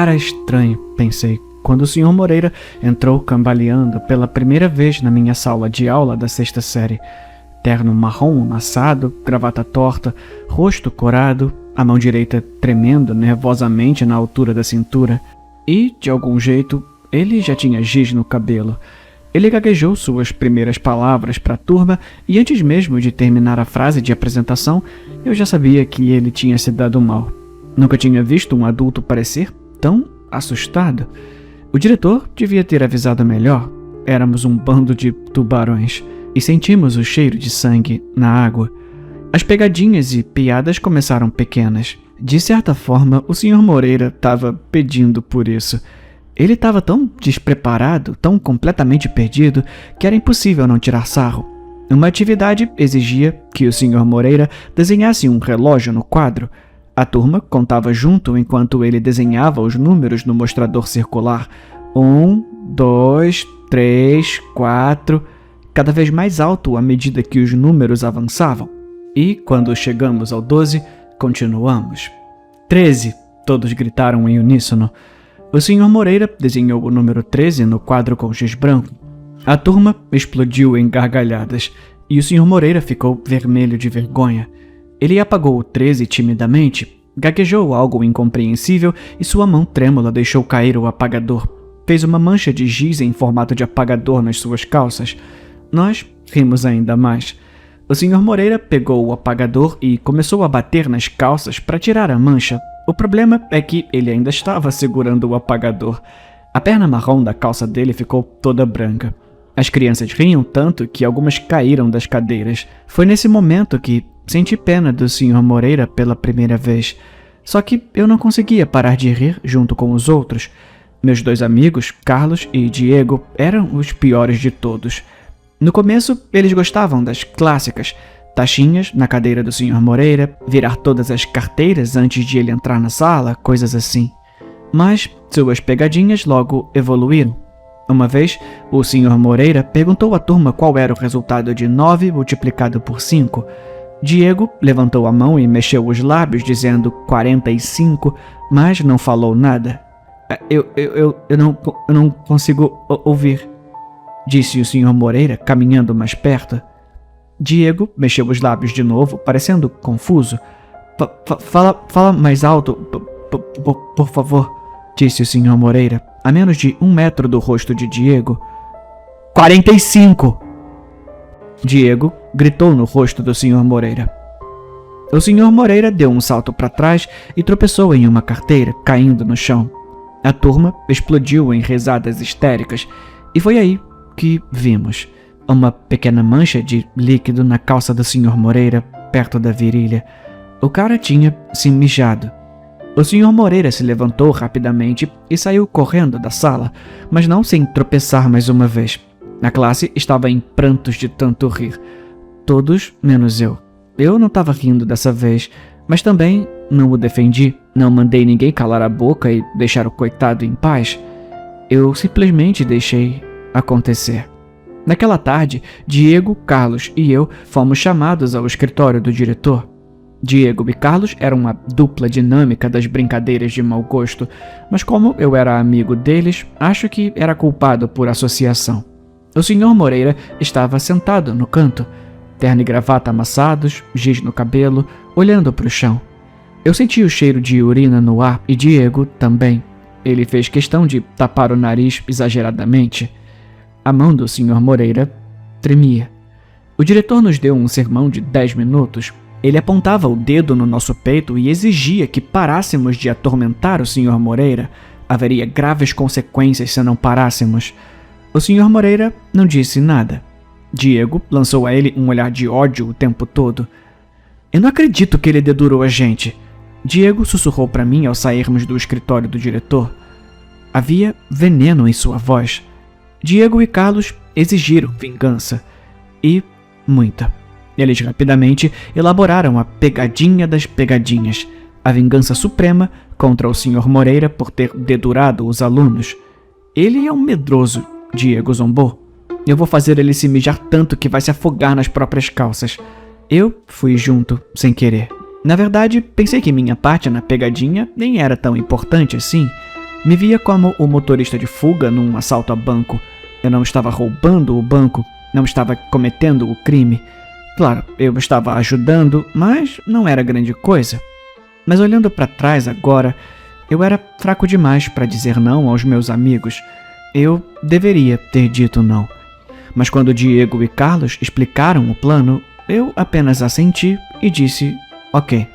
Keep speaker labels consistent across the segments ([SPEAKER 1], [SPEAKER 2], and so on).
[SPEAKER 1] cara estranho, pensei, quando o Sr. Moreira entrou cambaleando pela primeira vez na minha sala de aula da sexta série. Terno marrom amassado, gravata torta, rosto corado, a mão direita tremendo nervosamente na altura da cintura. E, de algum jeito, ele já tinha giz no cabelo. Ele gaguejou suas primeiras palavras para a turma e antes mesmo de terminar a frase de apresentação, eu já sabia que ele tinha se dado mal. Nunca tinha visto um adulto parecer tão assustado. O diretor devia ter avisado melhor. Éramos um bando de tubarões e sentimos o cheiro de sangue na água. As pegadinhas e piadas começaram pequenas. De certa forma, o Sr. Moreira estava pedindo por isso. Ele estava tão despreparado, tão completamente perdido, que era impossível não tirar sarro. Uma atividade exigia que o Sr. Moreira desenhasse um relógio no quadro. A turma contava junto enquanto ele desenhava os números no mostrador circular. 1, 2, 3, 4... cada vez mais alto à medida que os números avançavam. E, quando chegamos ao 12, continuamos. 13, todos gritaram em uníssono. O Sr. Moreira desenhou o número 13 no quadro com giz branco. A turma explodiu em gargalhadas, e o Sr. Moreira ficou vermelho de vergonha. Ele apagou o 13 timidamente, gaguejou algo incompreensível e sua mão trêmula deixou cair o apagador. Fez uma mancha de giz em formato de apagador nas suas calças. Nós rimos ainda mais. O Sr. Moreira pegou o apagador e começou a bater nas calças para tirar a mancha. O problema é que ele ainda estava segurando o apagador. A perna marrom da calça dele ficou toda branca. As crianças riam tanto que algumas caíram das cadeiras. Foi nesse momento que senti pena do Sr. Moreira pela primeira vez. Só que eu não conseguia parar de rir junto com os outros. Meus dois amigos, Carlos e Diego, eram os piores de todos. No começo, eles gostavam das clássicas, taxinhas na cadeira do Sr. Moreira, virar todas as carteiras antes de ele entrar na sala, coisas assim. Mas suas pegadinhas logo evoluíram. Uma vez, o Sr. Moreira perguntou à turma qual era o resultado de 9 multiplicado por 5. Diego levantou a mão e mexeu os lábios dizendo 45, mas não falou nada. Eu não consigo ouvir, disse o Sr. Moreira, caminhando mais perto. Diego mexeu os lábios de novo, parecendo confuso. Fala mais alto, por favor, disse o Sr. Moreira, a menos de 1 metro do rosto de Diego. 45! Diego gritou no rosto do Sr. Moreira. O Sr. Moreira deu um salto para trás e tropeçou em uma carteira, caindo no chão. A turma explodiu em risadas histéricas, e foi aí que vimos uma pequena mancha de líquido na calça do Sr. Moreira, perto da virilha. O cara tinha se mijado. O Sr. Moreira se levantou rapidamente e saiu correndo da sala, mas não sem tropeçar mais uma vez. A classe estava em prantos de tanto rir. Todos menos eu. Eu não estava rindo dessa vez, mas também não o defendi. Não mandei ninguém calar a boca e deixar o coitado em paz. Eu simplesmente deixei acontecer. Naquela tarde, Diego, Carlos e eu fomos chamados ao escritório do diretor. Diego e Carlos eram uma dupla dinâmica das brincadeiras de mau gosto, mas como eu era amigo deles, acho que era culpado por associação. O Sr. Moreira estava sentado no canto, terno e gravata amassados, giz no cabelo, olhando para o chão. Eu senti o cheiro de urina no ar e Diego também. Ele fez questão de tapar o nariz exageradamente. A mão do Sr. Moreira tremia. O diretor nos deu um sermão de 10 minutos. Ele apontava o dedo no nosso peito e exigia que parássemos de atormentar o Sr. Moreira. Haveria graves consequências se não parássemos. O Sr. Moreira não disse nada. Diego lançou a ele um olhar de ódio o tempo todo. Eu não acredito que ele dedurou a gente. Diego sussurrou para mim ao sairmos do escritório do diretor. Havia veneno em sua voz. Diego e Carlos exigiram vingança. E muita. Eles rapidamente elaboraram a pegadinha das pegadinhas, a vingança suprema contra o Sr. Moreira por ter dedurado os alunos. Ele é um medroso, Diego zombou. Eu vou fazer ele se mijar tanto que vai se afogar nas próprias calças. Eu fui junto, sem querer. Na verdade, pensei que minha parte na pegadinha nem era tão importante assim. Me via como o motorista de fuga num assalto a banco. Eu não estava roubando o banco, não estava cometendo o crime. Claro, eu estava ajudando, mas não era grande coisa. Mas olhando para trás agora, eu era fraco demais para dizer não aos meus amigos. Eu deveria ter dito não. Mas quando Diego e Carlos explicaram o plano, eu apenas assenti e disse ok.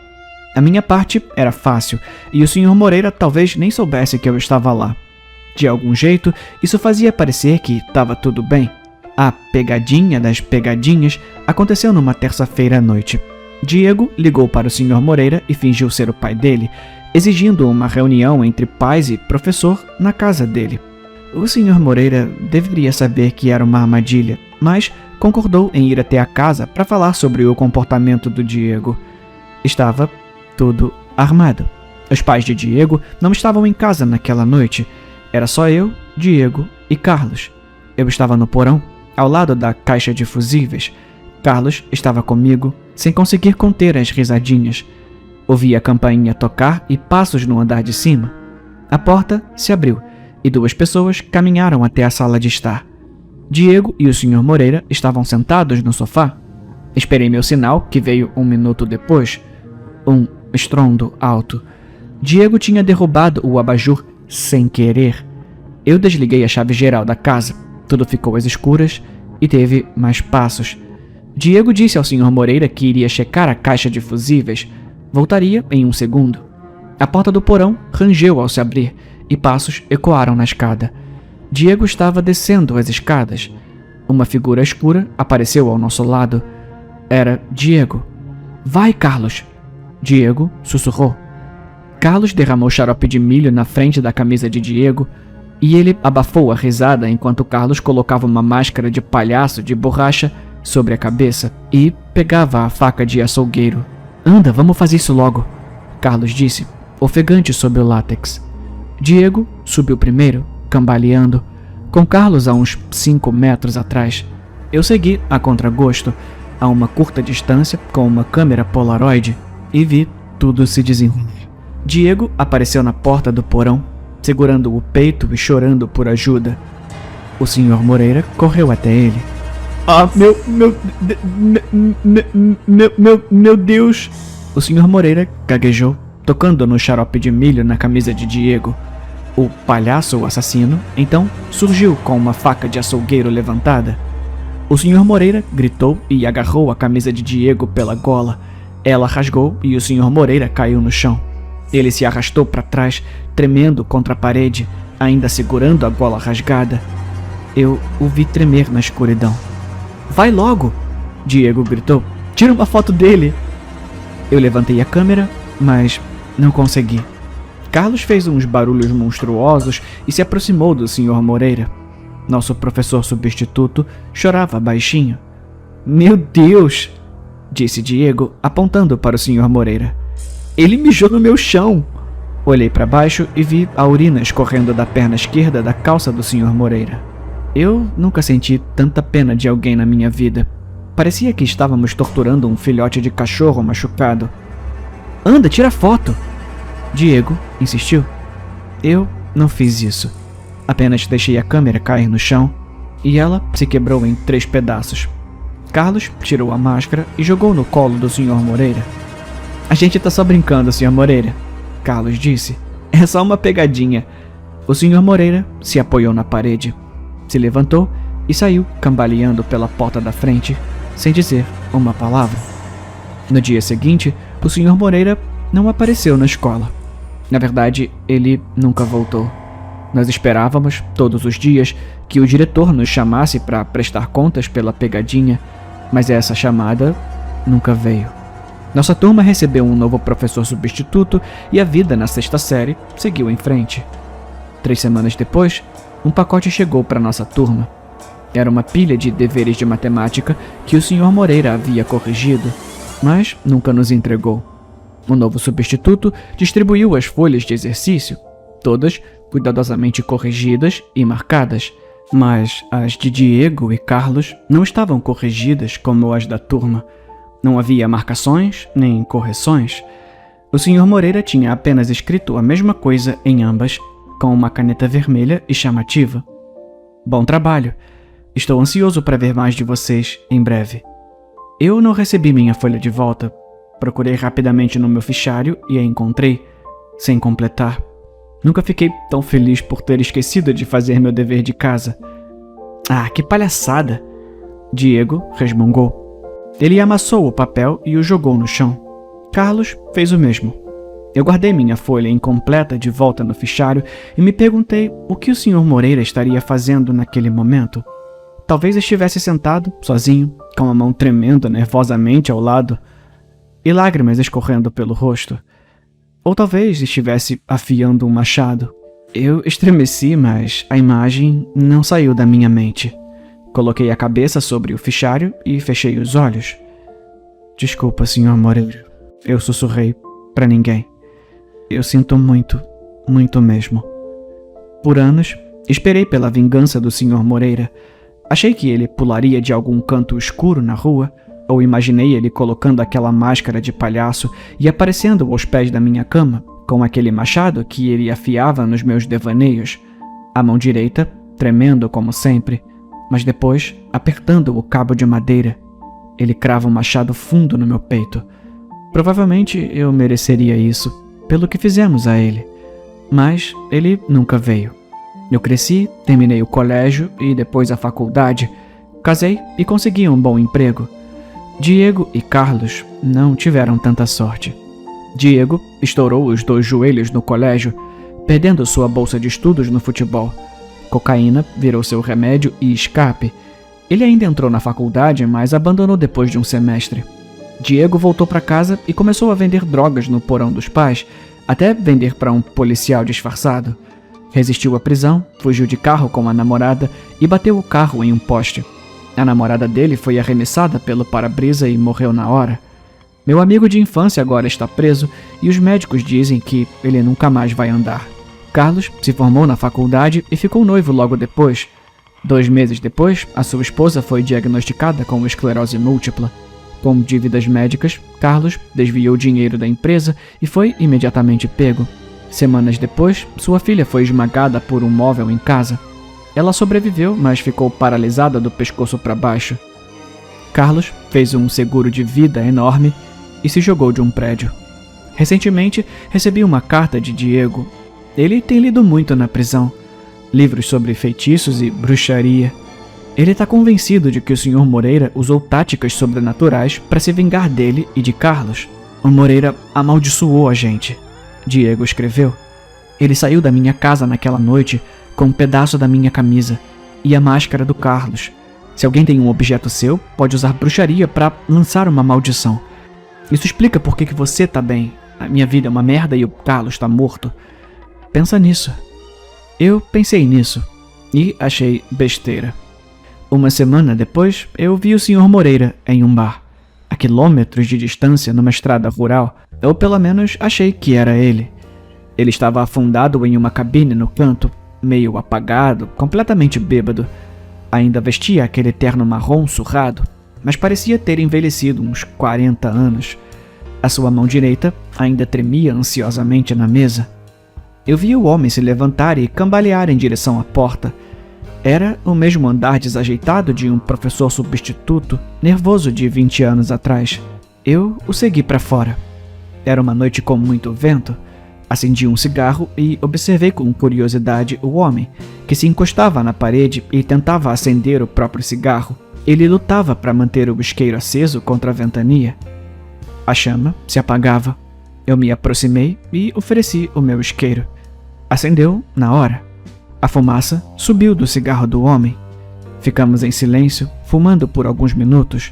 [SPEAKER 1] A minha parte era fácil, e o Sr. Moreira talvez nem soubesse que eu estava lá. De algum jeito, isso fazia parecer que estava tudo bem. A pegadinha das pegadinhas aconteceu numa terça-feira à noite. Diego ligou para o Sr. Moreira e fingiu ser o pai dele, exigindo uma reunião entre pais e professor na casa dele. O Sr. Moreira deveria saber que era uma armadilha, mas concordou em ir até a casa para falar sobre o comportamento do Diego. Estava tudo armado. Os pais de Diego não estavam em casa naquela noite. Era só eu, Diego e Carlos. Eu estava no porão, ao lado da caixa de fusíveis. Carlos estava comigo, sem conseguir conter as risadinhas. Ouvi a campainha tocar e passos no andar de cima. A porta se abriu e 2 pessoas caminharam até a sala de estar. Diego e o Sr. Moreira estavam sentados no sofá. Esperei meu sinal, que veio 1 minuto depois. Um estrondo alto. Diego tinha derrubado o abajur sem querer. Eu desliguei a chave geral da casa. Tudo ficou às escuras e teve mais passos. Diego disse ao Sr. Moreira que iria checar a caixa de fusíveis. Voltaria em 1 segundo. A porta do porão rangeu ao se abrir e passos ecoaram na escada. Diego estava descendo as escadas. Uma figura escura apareceu ao nosso lado. Era Diego. Vai, Carlos! Diego sussurrou. Carlos derramou xarope de milho na frente da camisa de Diego e ele abafou a risada enquanto Carlos colocava uma máscara de palhaço de borracha sobre a cabeça e pegava a faca de açougueiro. Anda, vamos fazer isso logo, Carlos disse, ofegante sob o látex. Diego subiu primeiro, cambaleando, com Carlos a uns 5 metros atrás. Eu segui a contragosto, a uma curta distância com uma câmera Polaroid e vi tudo se desenrolar. Diego apareceu na porta do porão, segurando o peito e chorando por ajuda. O Sr. Moreira correu até ele. Ah, meu Deus! O Sr. Moreira gaguejou, tocando no xarope de milho na camisa de Diego. O palhaço, o assassino, então surgiu com uma faca de açougueiro levantada. O Sr. Moreira gritou e agarrou a camisa de Diego pela gola. Ela rasgou e o Sr. Moreira caiu no chão. Ele se arrastou para trás, tremendo contra a parede, ainda segurando a gola rasgada. Eu o vi tremer na escuridão. Vai logo! Diego gritou. Tira uma foto dele! Eu levantei a câmera, mas não consegui. Carlos fez uns barulhos monstruosos e se aproximou do Sr. Moreira. Nosso professor substituto chorava baixinho. Meu Deus! Disse Diego, apontando para o Sr. Moreira. Ele mijou no meu chão! Olhei para baixo e vi a urina escorrendo da perna esquerda da calça do Sr. Moreira. Eu nunca senti tanta pena de alguém na minha vida. Parecia que estávamos torturando um filhote de cachorro machucado. Anda, tira foto! Diego insistiu. Eu não fiz isso. Apenas deixei a câmera cair no chão e ela se quebrou em 3 pedaços. Carlos tirou a máscara e jogou no colo do Sr. Moreira. A gente tá só brincando, Sr. Moreira, Carlos disse. É só uma pegadinha. O Sr. Moreira se apoiou na parede, se levantou e saiu cambaleando pela porta da frente, sem dizer uma palavra. No dia seguinte, o Sr. Moreira não apareceu na escola. Na verdade, ele nunca voltou. Nós esperávamos, todos os dias, que o diretor nos chamasse para prestar contas pela pegadinha, mas essa chamada nunca veio. Nossa turma recebeu um novo professor substituto e a vida na 6ª série seguiu em frente. 3 semanas depois, um pacote chegou para nossa turma. Era uma pilha de deveres de matemática que o Sr. Moreira havia corrigido, mas nunca nos entregou. O novo substituto distribuiu as folhas de exercício, todas cuidadosamente corrigidas e marcadas, mas as de Diego e Carlos não estavam corrigidas como as da turma. Não havia marcações nem correções. O Sr. Moreira tinha apenas escrito a mesma coisa em ambas com uma caneta vermelha e chamativa. Bom trabalho. Estou ansioso para ver mais de vocês em breve. Eu não recebi minha folha de volta. Procurei rapidamente no meu fichário e a encontrei, sem completar. Nunca fiquei tão feliz por ter esquecido de fazer meu dever de casa. Ah, que palhaçada! Diego resmungou. Ele amassou o papel e o jogou no chão. Carlos fez o mesmo. Eu guardei minha folha incompleta de volta no fichário e me perguntei o que o Sr. Moreira estaria fazendo naquele momento. Talvez estivesse sentado, sozinho, com a mão tremendo nervosamente ao lado e lágrimas escorrendo pelo rosto. Ou talvez estivesse afiando um machado. Eu estremeci, mas a imagem não saiu da minha mente. Coloquei a cabeça sobre o fichário e fechei os olhos. Desculpa, Sr. Moreira. Eu sussurrei para ninguém. Eu sinto muito, muito mesmo. Por anos, esperei pela vingança do Sr. Moreira. Achei que ele pularia de algum canto escuro na rua, ou imaginei ele colocando aquela máscara de palhaço e aparecendo aos pés da minha cama, com aquele machado que ele afiava nos meus devaneios, a mão direita tremendo como sempre, mas depois apertando o cabo de madeira. Ele crava um machado fundo no meu peito. Provavelmente eu mereceria isso, pelo que fizemos a ele, mas ele nunca veio. Eu cresci, terminei o colégio e depois a faculdade, casei e consegui um bom emprego. Diego e Carlos não tiveram tanta sorte. Diego estourou os 2 joelhos no colégio, perdendo sua bolsa de estudos no futebol. Cocaína virou seu remédio e escape. Ele ainda entrou na faculdade, mas abandonou depois de um semestre. Diego voltou para casa e começou a vender drogas no porão dos pais, até vender para um policial disfarçado. Resistiu à prisão, fugiu de carro com a namorada e bateu o carro em um poste. A namorada dele foi arremessada pelo para-brisa e morreu na hora. Meu amigo de infância agora está preso e os médicos dizem que ele nunca mais vai andar. Carlos se formou na faculdade e ficou noivo logo depois. 2 meses depois, a sua esposa foi diagnosticada com esclerose múltipla. Com dívidas médicas, Carlos desviou o dinheiro da empresa e foi imediatamente pego. Semanas depois, sua filha foi esmagada por um móvel em casa. Ela sobreviveu, mas ficou paralisada do pescoço para baixo. Carlos fez um seguro de vida enorme e se jogou de um prédio. Recentemente, recebi uma carta de Diego. Ele tem lido muito na prisão. Livros sobre feitiços e bruxaria. Ele está convencido de que o Sr. Moreira usou táticas sobrenaturais para se vingar dele e de Carlos. O Moreira amaldiçoou a gente, Diego escreveu. Ele saiu da minha casa naquela noite com um pedaço da minha camisa e a máscara do Carlos. Se alguém tem um objeto seu, pode usar bruxaria para lançar uma maldição. Isso explica por que você tá bem. A minha vida é uma merda e o Carlos tá morto. Pensa nisso. Eu pensei nisso e achei besteira. Uma semana depois, eu vi o Sr. Moreira em um bar, a quilômetros de distância numa estrada rural, ou pelo menos achei que era ele. Ele estava afundado em uma cabine no canto, meio apagado, completamente bêbado. Ainda vestia aquele terno marrom surrado, mas parecia ter envelhecido uns 40 anos. A sua mão direita ainda tremia ansiosamente na mesa. Eu vi o homem se levantar e cambalear em direção à porta. Era o mesmo andar desajeitado de um professor substituto, nervoso de 20 anos atrás. Eu o segui para fora. Era uma noite com muito vento. Acendi um cigarro e observei com curiosidade o homem, que se encostava na parede e tentava acender o próprio cigarro. Ele lutava para manter o isqueiro aceso contra a ventania. A chama se apagava. Eu me aproximei e ofereci o meu isqueiro. Acendeu na hora. A fumaça subiu do cigarro do homem. Ficamos em silêncio, fumando por alguns minutos.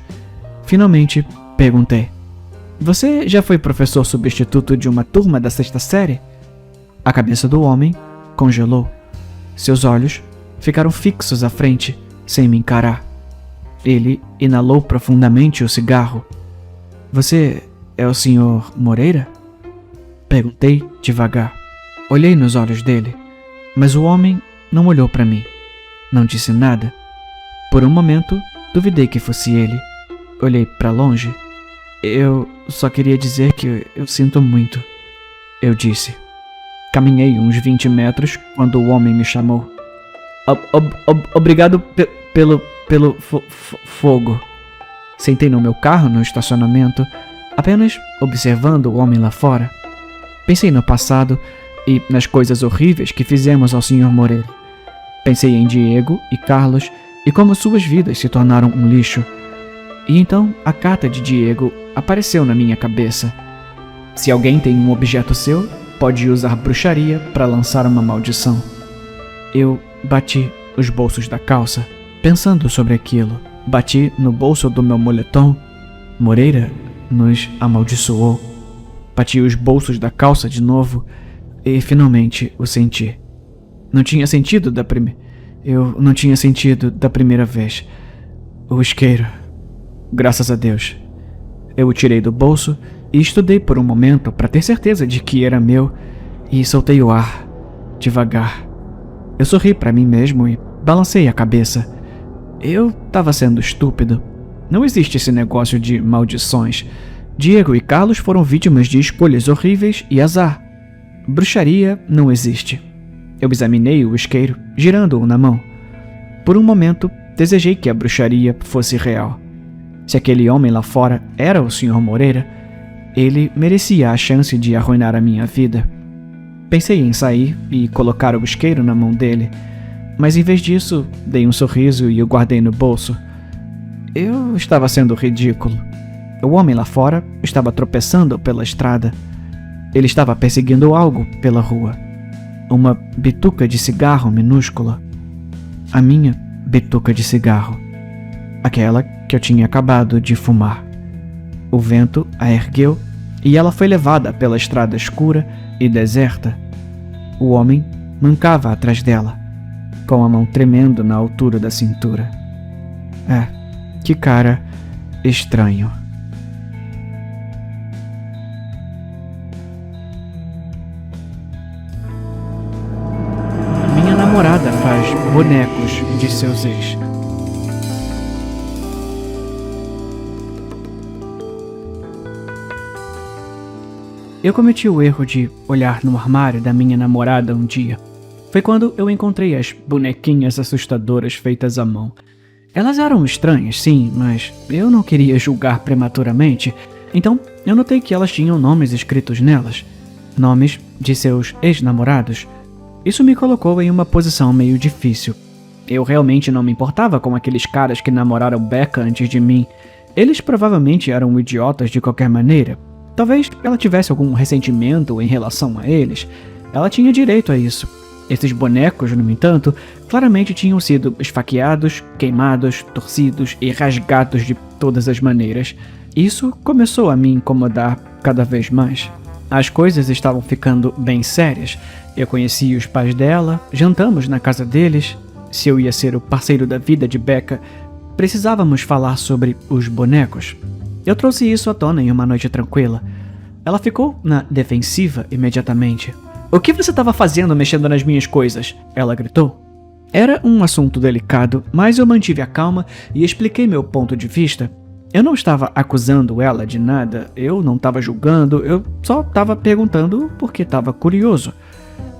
[SPEAKER 1] Finalmente, perguntei: "Você já foi professor substituto de uma turma da 6ª série?" A cabeça do homem congelou. Seus olhos ficaram fixos à frente, sem me encarar. Ele inalou profundamente o cigarro. "Você é o Sr. Moreira?" Perguntei devagar. Olhei nos olhos dele, mas o homem não olhou para mim. Não disse nada. Por um momento, duvidei que fosse ele. Olhei para longe. "Eu só queria dizer que eu sinto muito", eu disse. Caminhei uns 20 metros quando o homem me chamou. Obrigado pelo fogo. Sentei no meu carro no estacionamento, apenas observando o homem lá fora. Pensei no passado e nas coisas horríveis que fizemos ao Sr. Moreira. Pensei em Diego e Carlos e como suas vidas se tornaram um lixo. E então a carta de Diego apareceu na minha cabeça. Se alguém tem um objeto seu, pode usar bruxaria para lançar uma maldição. Eu bati os bolsos da calça, pensando sobre aquilo. Bati no bolso do meu moletom. Moreira nos amaldiçoou. Bati os bolsos da calça de novo e finalmente o senti. Não tinha sentido da primeira... Eu não tinha sentido da primeira vez. O isqueiro. Graças a Deus. Eu o tirei do bolso e estudei por um momento para ter certeza de que era meu e soltei o ar, devagar. Eu sorri para mim mesmo e balancei a cabeça. Eu estava sendo estúpido. Não existe esse negócio de maldições. Diego e Carlos foram vítimas de escolhas horríveis e azar. Bruxaria não existe. Eu examinei o isqueiro, girando-o na mão. Por um momento, desejei que a bruxaria fosse real. Se aquele homem lá fora era o Sr. Moreira, ele merecia a chance de arruinar a minha vida. Pensei em sair e colocar o isqueiro na mão dele, mas em vez disso, dei um sorriso e o guardei no bolso. Eu estava sendo ridículo. O homem lá fora estava tropeçando pela estrada. Ele estava perseguindo algo pela rua. Uma bituca de cigarro minúscula. A minha bituca de cigarro. Aquela que eu tinha acabado de fumar. O vento a ergueu e ela foi levada pela estrada escura e deserta. O homem mancava atrás dela, com a mão tremendo na altura da cintura. Que cara estranho. Minha namorada faz bonecos de seus ex. Eu cometi o erro de olhar no armário da minha namorada um dia. Foi quando eu encontrei as bonequinhas assustadoras feitas à mão. Elas eram estranhas, sim, mas eu não queria julgar prematuramente, então eu notei que elas tinham nomes escritos nelas. Nomes de seus ex-namorados. Isso me colocou em uma posição meio difícil. Eu realmente não me importava com aqueles caras que namoraram Becca antes de mim. Eles provavelmente eram idiotas de qualquer maneira. Talvez ela tivesse algum ressentimento em relação a eles. Ela tinha direito a isso. Esses bonecos, no entanto, claramente tinham sido esfaqueados, queimados, torcidos e rasgados de todas as maneiras. Isso começou a me incomodar cada vez mais. As coisas estavam ficando bem sérias. Eu conheci os pais dela, jantamos na casa deles. Se eu ia ser o parceiro da vida de Becca, precisávamos falar sobre os bonecos. Eu trouxe isso à tona em uma noite tranquila. Ela ficou na defensiva imediatamente. "O que você estava fazendo mexendo nas minhas coisas?" ela gritou. Era um assunto delicado, mas eu mantive a calma e expliquei meu ponto de vista. Eu não estava acusando ela de nada, eu não estava julgando, eu só estava perguntando porque estava curioso.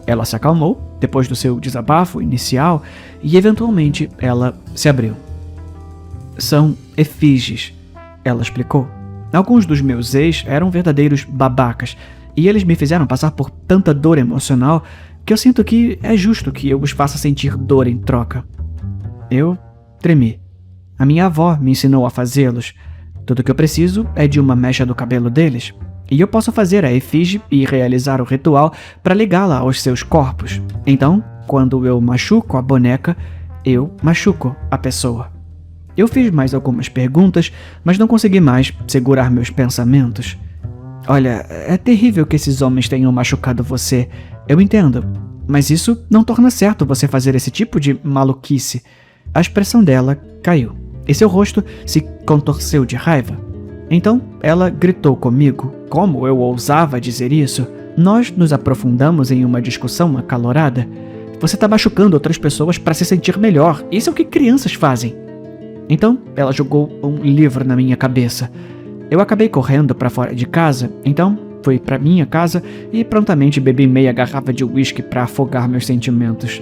[SPEAKER 1] Ela se acalmou depois do seu desabafo inicial e eventualmente ela se abriu. "São efígies", ela explicou. "Alguns dos meus ex eram verdadeiros babacas e eles me fizeram passar por tanta dor emocional que eu sinto que é justo que eu os faça sentir dor em troca." Eu tremi. A minha avó me ensinou a fazê-los. Tudo que eu preciso é de uma mecha do cabelo deles. E eu posso fazer a efígie e realizar o ritual para ligá-la aos seus corpos. Então, quando eu machuco a boneca, eu machuco a pessoa. Eu fiz mais algumas perguntas, mas não consegui mais segurar meus pensamentos. "Olha, é terrível que esses homens tenham machucado você. Eu entendo. Mas isso não torna certo você fazer esse tipo de maluquice." A expressão dela caiu e seu rosto se contorceu de raiva. Então ela gritou comigo. Como eu ousava dizer isso? Nós nos aprofundamos em uma discussão acalorada. "Você está machucando outras pessoas para se sentir melhor. Isso é o que crianças fazem." Então ela jogou um livro na minha cabeça. Eu acabei correndo para fora de casa, então Fui para minha casa e prontamente bebi meia garrafa de uísque para afogar meus sentimentos.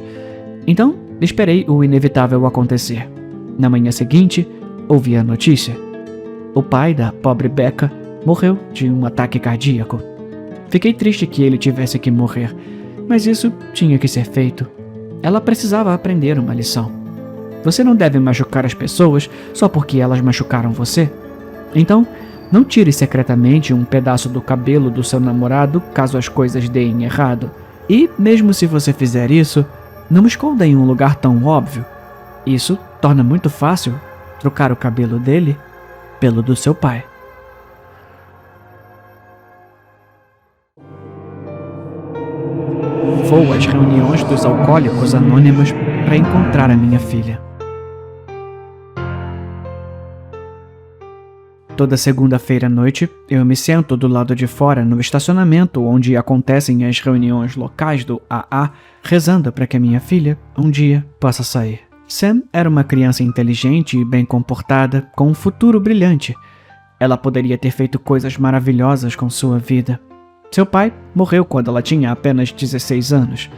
[SPEAKER 1] Então, esperei o inevitável acontecer. Na manhã seguinte, ouvi a notícia. O pai da pobre Becca morreu de um ataque cardíaco. Fiquei triste que ele tivesse que morrer, mas isso tinha que ser feito. Ela precisava aprender uma lição. Você não deve machucar as pessoas só porque elas machucaram você. Então, não tire secretamente um pedaço do cabelo do seu namorado caso as coisas deem errado. E, mesmo se você fizer isso, não esconda em um lugar tão óbvio. Isso torna muito fácil trocar o cabelo dele pelo do seu pai. Vou às reuniões dos alcoólicos anônimos para encontrar a minha filha. Toda segunda-feira à noite, eu me sento do lado de fora no estacionamento onde acontecem as reuniões locais do AA, rezando para que a minha filha, um dia, possa sair. Sam era uma criança inteligente e bem comportada, com um futuro brilhante. Ela poderia ter feito coisas maravilhosas com sua vida. Seu pai morreu quando ela tinha apenas 16 anos.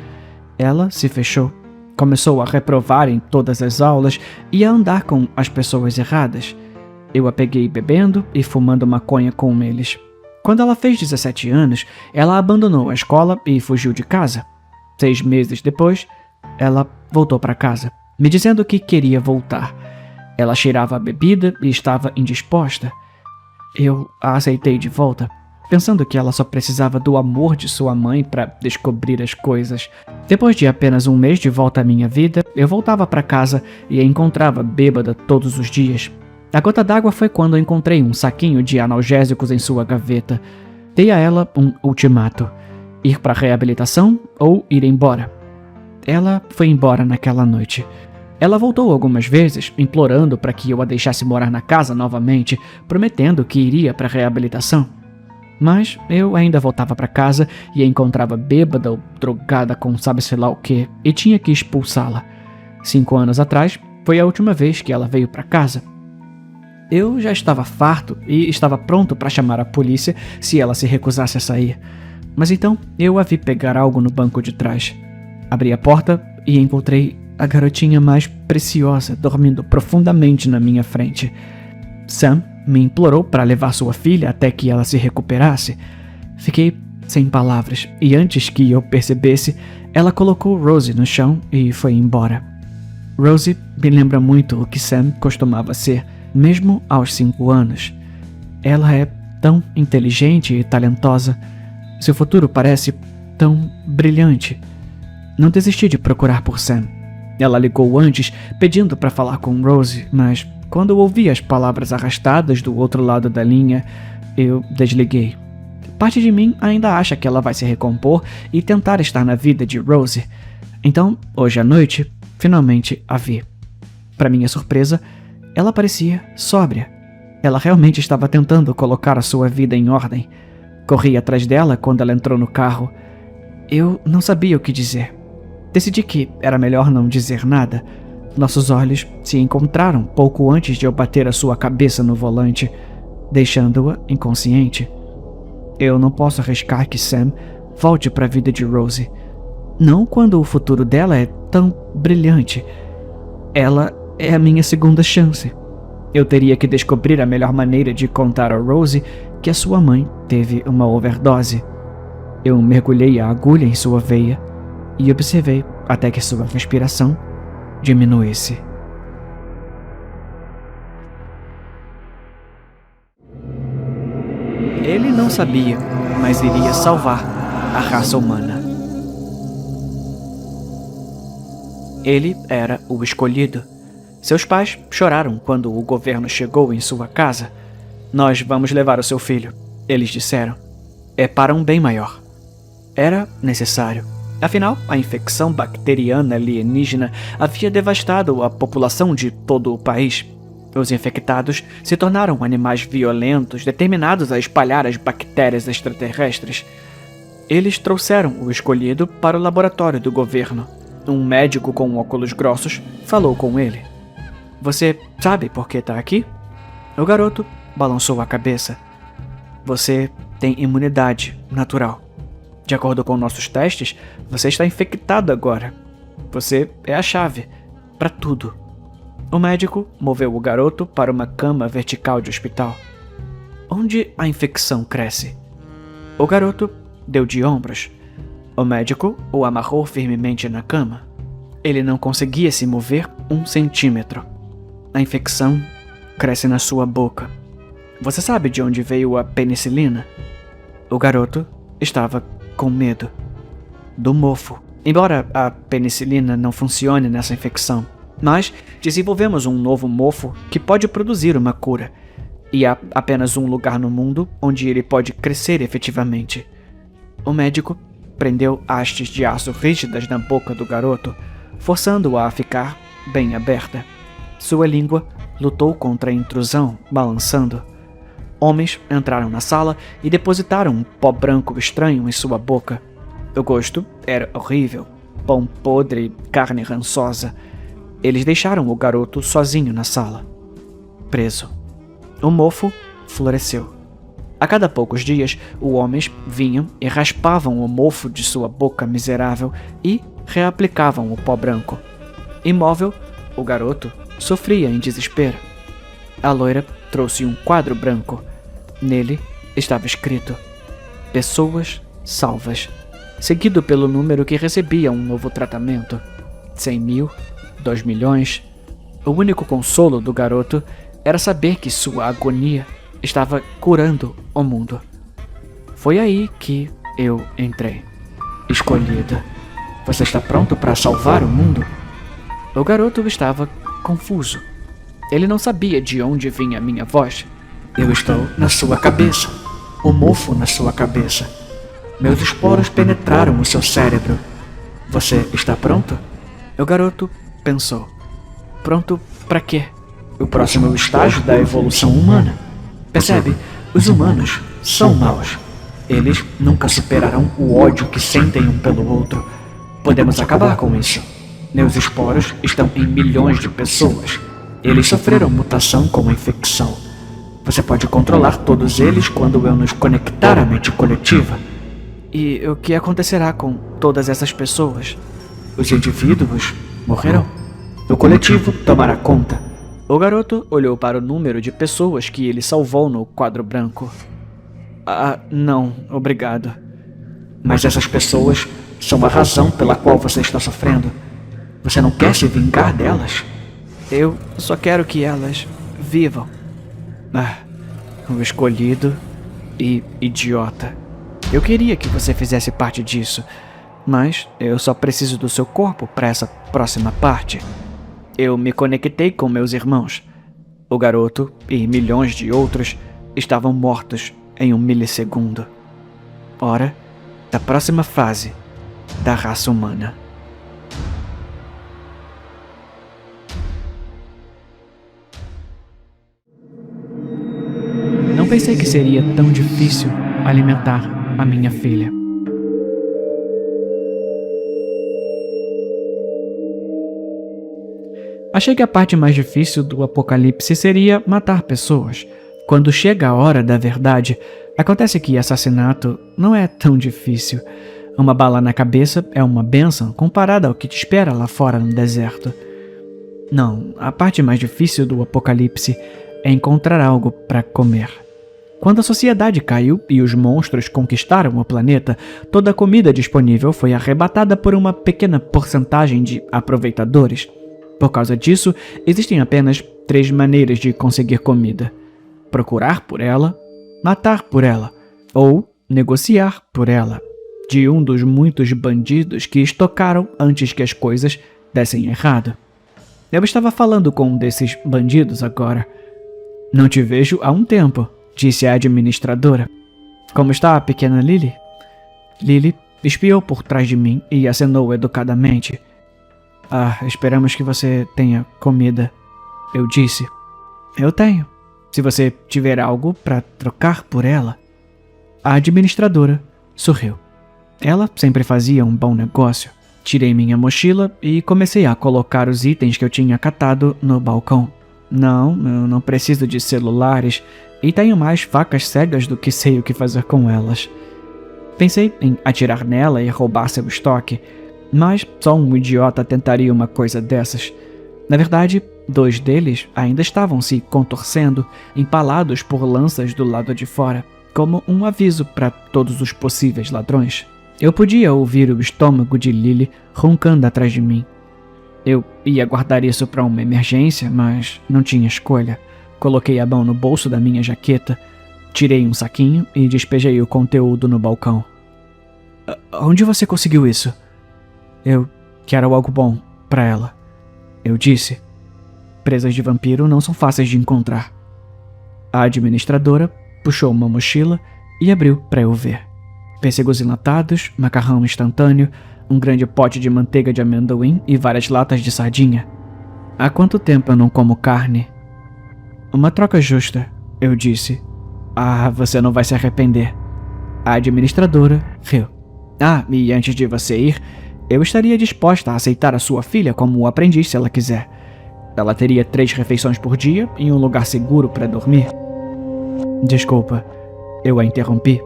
[SPEAKER 1] Ela se fechou, começou a reprovar em todas as aulas e a andar com as pessoas erradas. Eu a peguei bebendo e fumando maconha com eles. Quando ela fez 17 anos, ela abandonou a escola e fugiu de casa. 6 meses depois, ela voltou para casa, me dizendo que queria voltar. Ela cheirava a bebida e estava indisposta. Eu a aceitei de volta, pensando que ela só precisava do amor de sua mãe para descobrir as coisas. Depois de apenas um mês de volta à minha vida, eu voltava para casa e a encontrava bêbada todos os dias. A gota d'água foi quando encontrei um saquinho de analgésicos em sua gaveta. Dei a ela um ultimato: ir para a reabilitação ou ir embora. Ela foi embora naquela noite. Ela voltou algumas vezes, implorando para que eu a deixasse morar na casa novamente, prometendo que iria para a reabilitação. Mas eu ainda voltava para casa e a encontrava bêbada ou drogada com sabe-se lá o que, e tinha que expulsá-la. 5 anos atrás, foi a última vez que ela veio para casa. Eu já estava farto e estava pronto para chamar a polícia se ela se recusasse a sair. Mas então eu a vi pegar algo no banco de trás. Abri a porta e encontrei a garotinha mais preciosa dormindo profundamente na minha frente. Sam me implorou para levar sua filha até que ela se recuperasse. Fiquei sem palavras e antes que eu percebesse, ela colocou Rosie no chão e foi embora. Rosie me lembra muito o que Sam costumava ser, mesmo aos 5 anos. Ela é tão inteligente e talentosa. Seu futuro parece tão brilhante. Não desisti de procurar por Sam. Ela ligou antes, pedindo para falar com Rosie, mas quando eu ouvi as palavras arrastadas do outro lado da linha, eu desliguei. Parte de mim ainda acha que ela vai se recompor e tentar estar na vida de Rosie. Então, hoje à noite, finalmente a vi. Para minha surpresa, ela parecia sóbria. Ela realmente estava tentando colocar a sua vida em ordem. Corri atrás dela quando ela entrou no carro. Eu não sabia o que dizer. Decidi que era melhor não dizer nada. Nossos olhos se encontraram pouco antes de eu bater a sua cabeça no volante, deixando-a inconsciente. Eu não posso arriscar que Sam volte para a vida de Rosie. Não quando o futuro dela é tão brilhante. Ela é a minha segunda chance. Eu teria que descobrir a melhor maneira de contar a Rosie que a sua mãe teve uma overdose. Eu mergulhei a agulha em sua veia e observei até que sua respiração diminuísse. Ele não sabia, mas iria salvar a raça humana. Ele era o escolhido. Seus pais choraram quando o governo chegou em sua casa. "Nós vamos levar o seu filho", eles disseram. "É para um bem maior." Era necessário. Afinal, a infecção bacteriana alienígena havia devastado a população de todo o país. Os infectados se tornaram animais violentos, determinados a espalhar as bactérias extraterrestres. Eles trouxeram o escolhido para o laboratório do governo. Um médico com óculos grossos falou com ele. "Você sabe por que está aqui?" O garoto balançou a cabeça. "Você tem imunidade natural. De acordo com nossos testes, você está infectado agora. Você é a chave para tudo. O médico moveu o garoto para uma cama vertical de hospital. Onde a infecção cresce? O garoto deu de ombros. O médico o amarrou firmemente na cama. Ele não conseguia se mover 1 centímetro. A infecção cresce na sua boca. Você sabe de onde veio a penicilina? O garoto estava com medo. Do mofo. Embora a penicilina não funcione nessa infecção, nós desenvolvemos um novo mofo que pode produzir uma cura. E há apenas um lugar no mundo onde ele pode crescer efetivamente. O médico prendeu hastes de aço rígidas na boca do garoto, forçando-o a ficar bem aberta. Sua língua lutou contra a intrusão, balançando. Homens entraram na sala e depositaram um pó branco estranho em sua boca. O gosto era horrível, pão podre e carne rançosa. Eles deixaram o garoto sozinho na sala, preso. O mofo floresceu. A cada poucos dias, os homens vinham e raspavam o mofo de sua boca miserável e reaplicavam o pó branco. Imóvel, o garoto sofria em desespero. A loira trouxe um quadro branco. Nele estava escrito: pessoas salvas, seguido pelo número que recebia um novo tratamento. 100 mil, 2 milhões. O único consolo do garoto era saber que sua agonia estava curando o mundo. Foi aí que eu entrei. Escolhida. Você está pronto para salvar o mundo? O garoto estava confuso. Ele não sabia de onde vinha minha voz. Eu estou na sua cabeça. O mofo na sua cabeça. Meus esporos penetraram o seu cérebro. Você está pronto? O garoto pensou. Pronto para quê? O próximo estágio da evolução humana. Percebe? Os humanos são maus. Eles nunca superarão o ódio que sentem um pelo outro. Podemos acabar com isso. Meus esporos estão em milhões de pessoas. Eles sofreram mutação como infecção. Você pode controlar todos eles quando eu nos conectar à mente coletiva. E o que acontecerá com todas essas pessoas? Os indivíduos morrerão. O coletivo tomará conta. O garoto olhou para o número de pessoas que ele salvou no quadro branco. Não, obrigado. Mas essas pessoas são a razão pela qual você está sofrendo. Você não quer se vingar delas? Eu só quero que elas vivam. O escolhido e idiota. Eu queria que você fizesse parte disso, mas eu só preciso do seu corpo para essa próxima parte. Eu me conectei com meus irmãos. O garoto e milhões de outros estavam mortos em 1 milissegundo. Hora da próxima fase da raça humana. Não pensei que seria tão difícil alimentar a minha filha. Achei que a parte mais difícil do apocalipse seria matar pessoas. Quando chega a hora da verdade, acontece que assassinato não é tão difícil. Uma bala na cabeça é uma bênção comparada ao que te espera lá fora no deserto. Não, a parte mais difícil do apocalipse é encontrar algo para comer. Quando a sociedade caiu e os monstros conquistaram o planeta, toda a comida disponível foi arrebatada por uma pequena porcentagem de aproveitadores. Por causa disso, existem apenas 3 maneiras de conseguir comida: procurar por ela, matar por ela ou negociar por ela, de um dos muitos bandidos que estocaram antes que as coisas dessem errado. Eu estava falando com um desses bandidos agora. Não te vejo há um tempo, disse a administradora. Como está a pequena Lily? Lily espiou por trás de mim e acenou educadamente. Esperamos que você tenha comida, eu disse. Eu tenho, se você tiver algo para trocar por ela. A administradora sorriu. Ela sempre fazia um bom negócio. Tirei minha mochila e comecei a colocar os itens que eu tinha catado no balcão. Não, eu não preciso de celulares e tenho mais facas cegas do que sei o que fazer com elas. Pensei em atirar nela e roubar seu estoque, mas só um idiota tentaria uma coisa dessas. Na verdade, 2 deles ainda estavam se contorcendo, empalados por lanças do lado de fora, como um aviso para todos os possíveis ladrões. Eu podia ouvir o estômago de Lily roncando atrás de mim. Eu ia guardar isso para uma emergência, mas não tinha escolha. Coloquei a mão no bolso da minha jaqueta, tirei um saquinho e despejei o conteúdo no balcão. Onde você conseguiu isso? Eu quero algo bom para ela, eu disse. Presas de vampiro não são fáceis de encontrar. A administradora puxou uma mochila e abriu para eu ver. Pêssegos enlatados, macarrão instantâneo, um grande pote de manteiga de amendoim e várias latas de sardinha. Há quanto tempo eu não como carne? Uma troca justa, eu disse. Você não vai se arrepender. A administradora riu. E antes de você ir, eu estaria disposta a aceitar a sua filha como aprendiz se ela quiser. Ela teria 3 refeições por dia e um lugar seguro para dormir. Desculpa, eu a interrompi.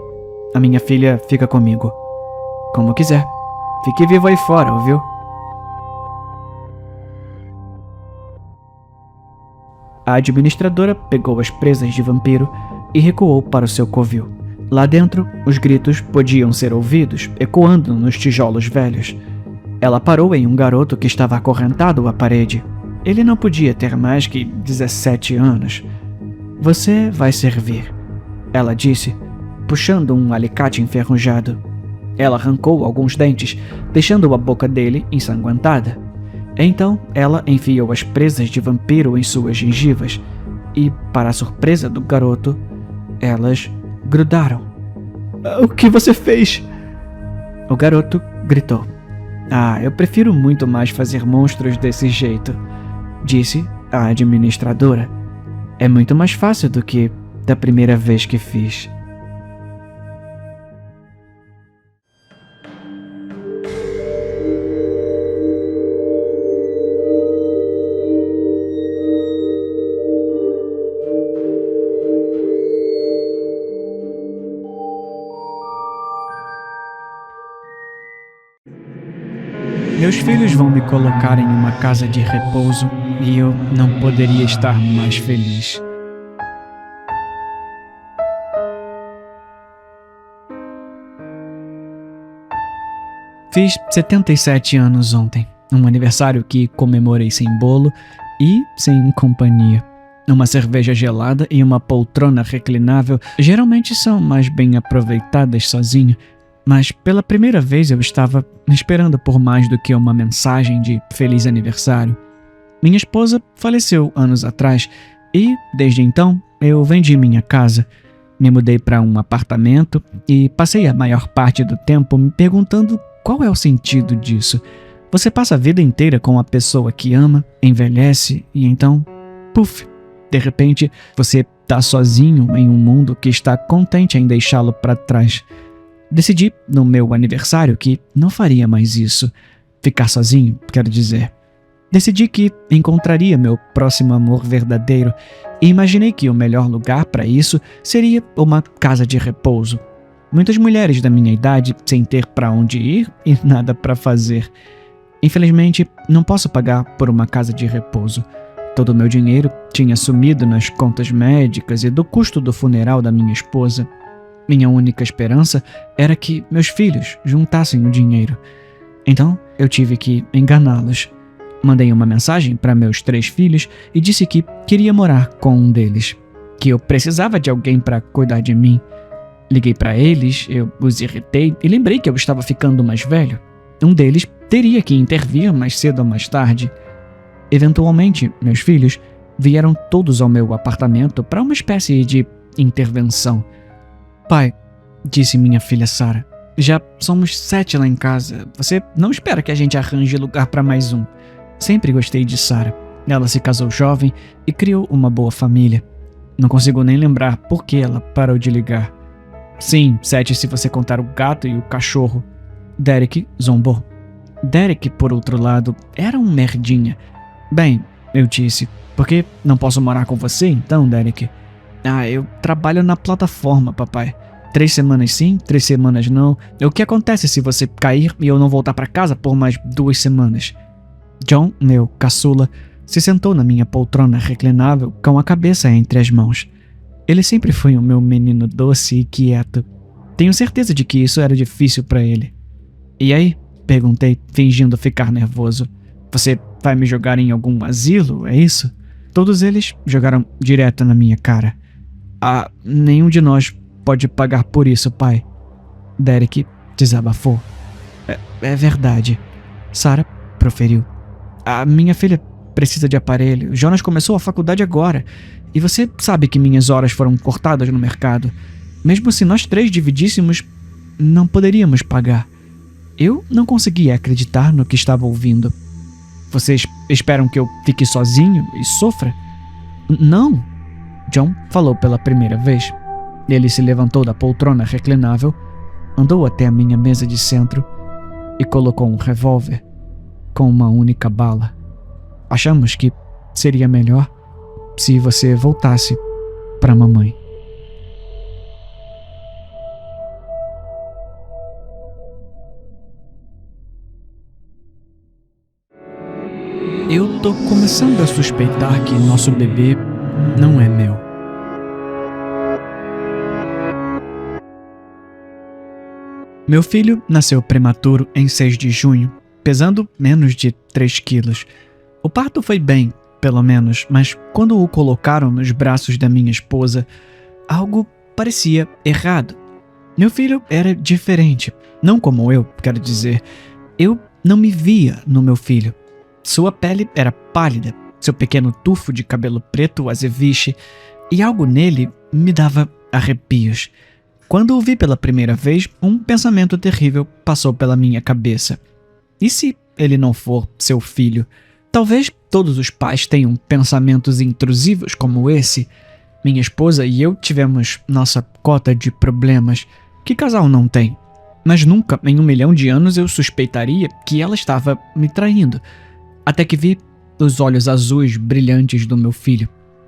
[SPEAKER 1] A minha filha fica comigo. Como quiser. Fique vivo aí fora, ouviu? A administradora pegou as presas de vampiro e recuou para o seu covil. Lá dentro, os gritos podiam ser ouvidos, ecoando nos tijolos velhos. Ela parou em um garoto que estava acorrentado à parede. Ele não podia ter mais que 17 anos. Você vai servir, ela disse, puxando um alicate enferrujado. Ela arrancou alguns dentes, deixando a boca dele ensanguentada. Então, ela enfiou as presas de vampiro em suas gengivas e, para a surpresa do garoto, elas grudaram. O que você fez? O garoto gritou. Eu prefiro muito mais fazer monstros desse jeito, disse a administradora. É muito mais fácil do que da primeira vez que fiz. Meus filhos vão me colocar em uma casa de repouso e eu não poderia estar mais feliz. Fiz 77 anos ontem, um aniversário que comemorei sem bolo e sem companhia. Uma cerveja gelada e uma poltrona reclinável geralmente são mais bem aproveitadas sozinho, mas pela primeira vez eu estava esperando por mais do que uma mensagem de feliz aniversário. Minha esposa faleceu anos atrás e, desde então, eu vendi minha casa. Me mudei para um apartamento e passei a maior parte do tempo me perguntando qual é o sentido disso. Você passa a vida inteira com a pessoa que ama, envelhece e então, puf, de repente você está sozinho em um mundo que está contente em deixá-lo para trás. Decidi, no meu aniversário, que não faria mais isso. Ficar sozinho, quero dizer. Decidi que encontraria meu próximo amor verdadeiro e imaginei que o melhor lugar para isso seria uma casa de repouso. Muitas mulheres da minha idade sem ter para onde ir e nada para fazer. Infelizmente, não posso pagar por uma casa de repouso. Todo o meu dinheiro tinha sumido nas contas médicas e do custo do funeral da minha esposa. Minha única esperança era que meus filhos juntassem o dinheiro. Então, eu tive que enganá-los. Mandei uma mensagem para meus 3 filhos e disse que queria morar com um deles, que eu precisava de alguém para cuidar de mim. Liguei para eles, eu os irritei e lembrei que eu estava ficando mais velho. Um deles teria que intervir mais cedo ou mais tarde. Eventualmente, meus filhos vieram todos ao meu apartamento para uma espécie de intervenção. Pai, disse minha filha Sarah, já somos 7 lá em casa. Você não espera que a gente arranje lugar para mais um. Sempre gostei de Sarah. Ela se casou jovem e criou uma boa família. Não consigo nem lembrar por que ela parou de ligar. Sim, 7 se você contar o gato e o cachorro. Derek zombou. Derek, por outro lado, era um merdinha. Bem, eu disse, Por que não posso morar com você então, Derek? Ah, eu trabalho na plataforma, papai. 3 semanas sim, 3 semanas não. O que acontece se você cair e eu não voltar para casa por mais 2 semanas? John, meu caçula, se sentou na minha poltrona reclinável com a cabeça entre as mãos. Ele sempre foi o meu menino doce e quieto. Tenho certeza de que isso era difícil para ele. E aí? Perguntei, fingindo ficar nervoso. Você vai me jogar em algum asilo, é isso? Todos eles jogaram direto na minha cara. Ah, nenhum de nós pode pagar por isso, pai. Derek desabafou. É verdade. Sarah proferiu. A minha filha precisa de aparelho. Jonas começou a faculdade agora. E você sabe que minhas horas foram cortadas no mercado. Mesmo se nós 3 dividíssemos, não poderíamos pagar. Eu não conseguia acreditar no que estava ouvindo. Vocês esperam que eu fique sozinho e sofra? Não. John falou pela primeira vez. Ele se levantou da poltrona reclinável, andou até a minha mesa de centro e colocou um revólver com uma única bala. Achamos que seria melhor se você voltasse para mamãe. Eu tô começando a suspeitar que nosso bebê não é meu. Meu filho nasceu prematuro em 6 de junho, pesando menos de 3 quilos. O parto foi bem, pelo menos, mas quando o colocaram nos braços da minha esposa, algo parecia errado. Meu filho era diferente, não como eu, quero dizer. Eu não me via no meu filho. Sua pele era pálida, seu pequeno tufo de cabelo preto azeviche, e algo nele me dava arrepios. Quando o vi pela primeira vez, um pensamento terrível passou pela minha cabeça. E se ele não for seu filho? Talvez todos os pais tenham pensamentos intrusivos como esse. Minha esposa e eu tivemos nossa cota de problemas. Que casal não tem? Mas nunca em 1 milhão de anos eu suspeitaria que ela estava me traindo. Até que vi os olhos azuis brilhantes do meu filho.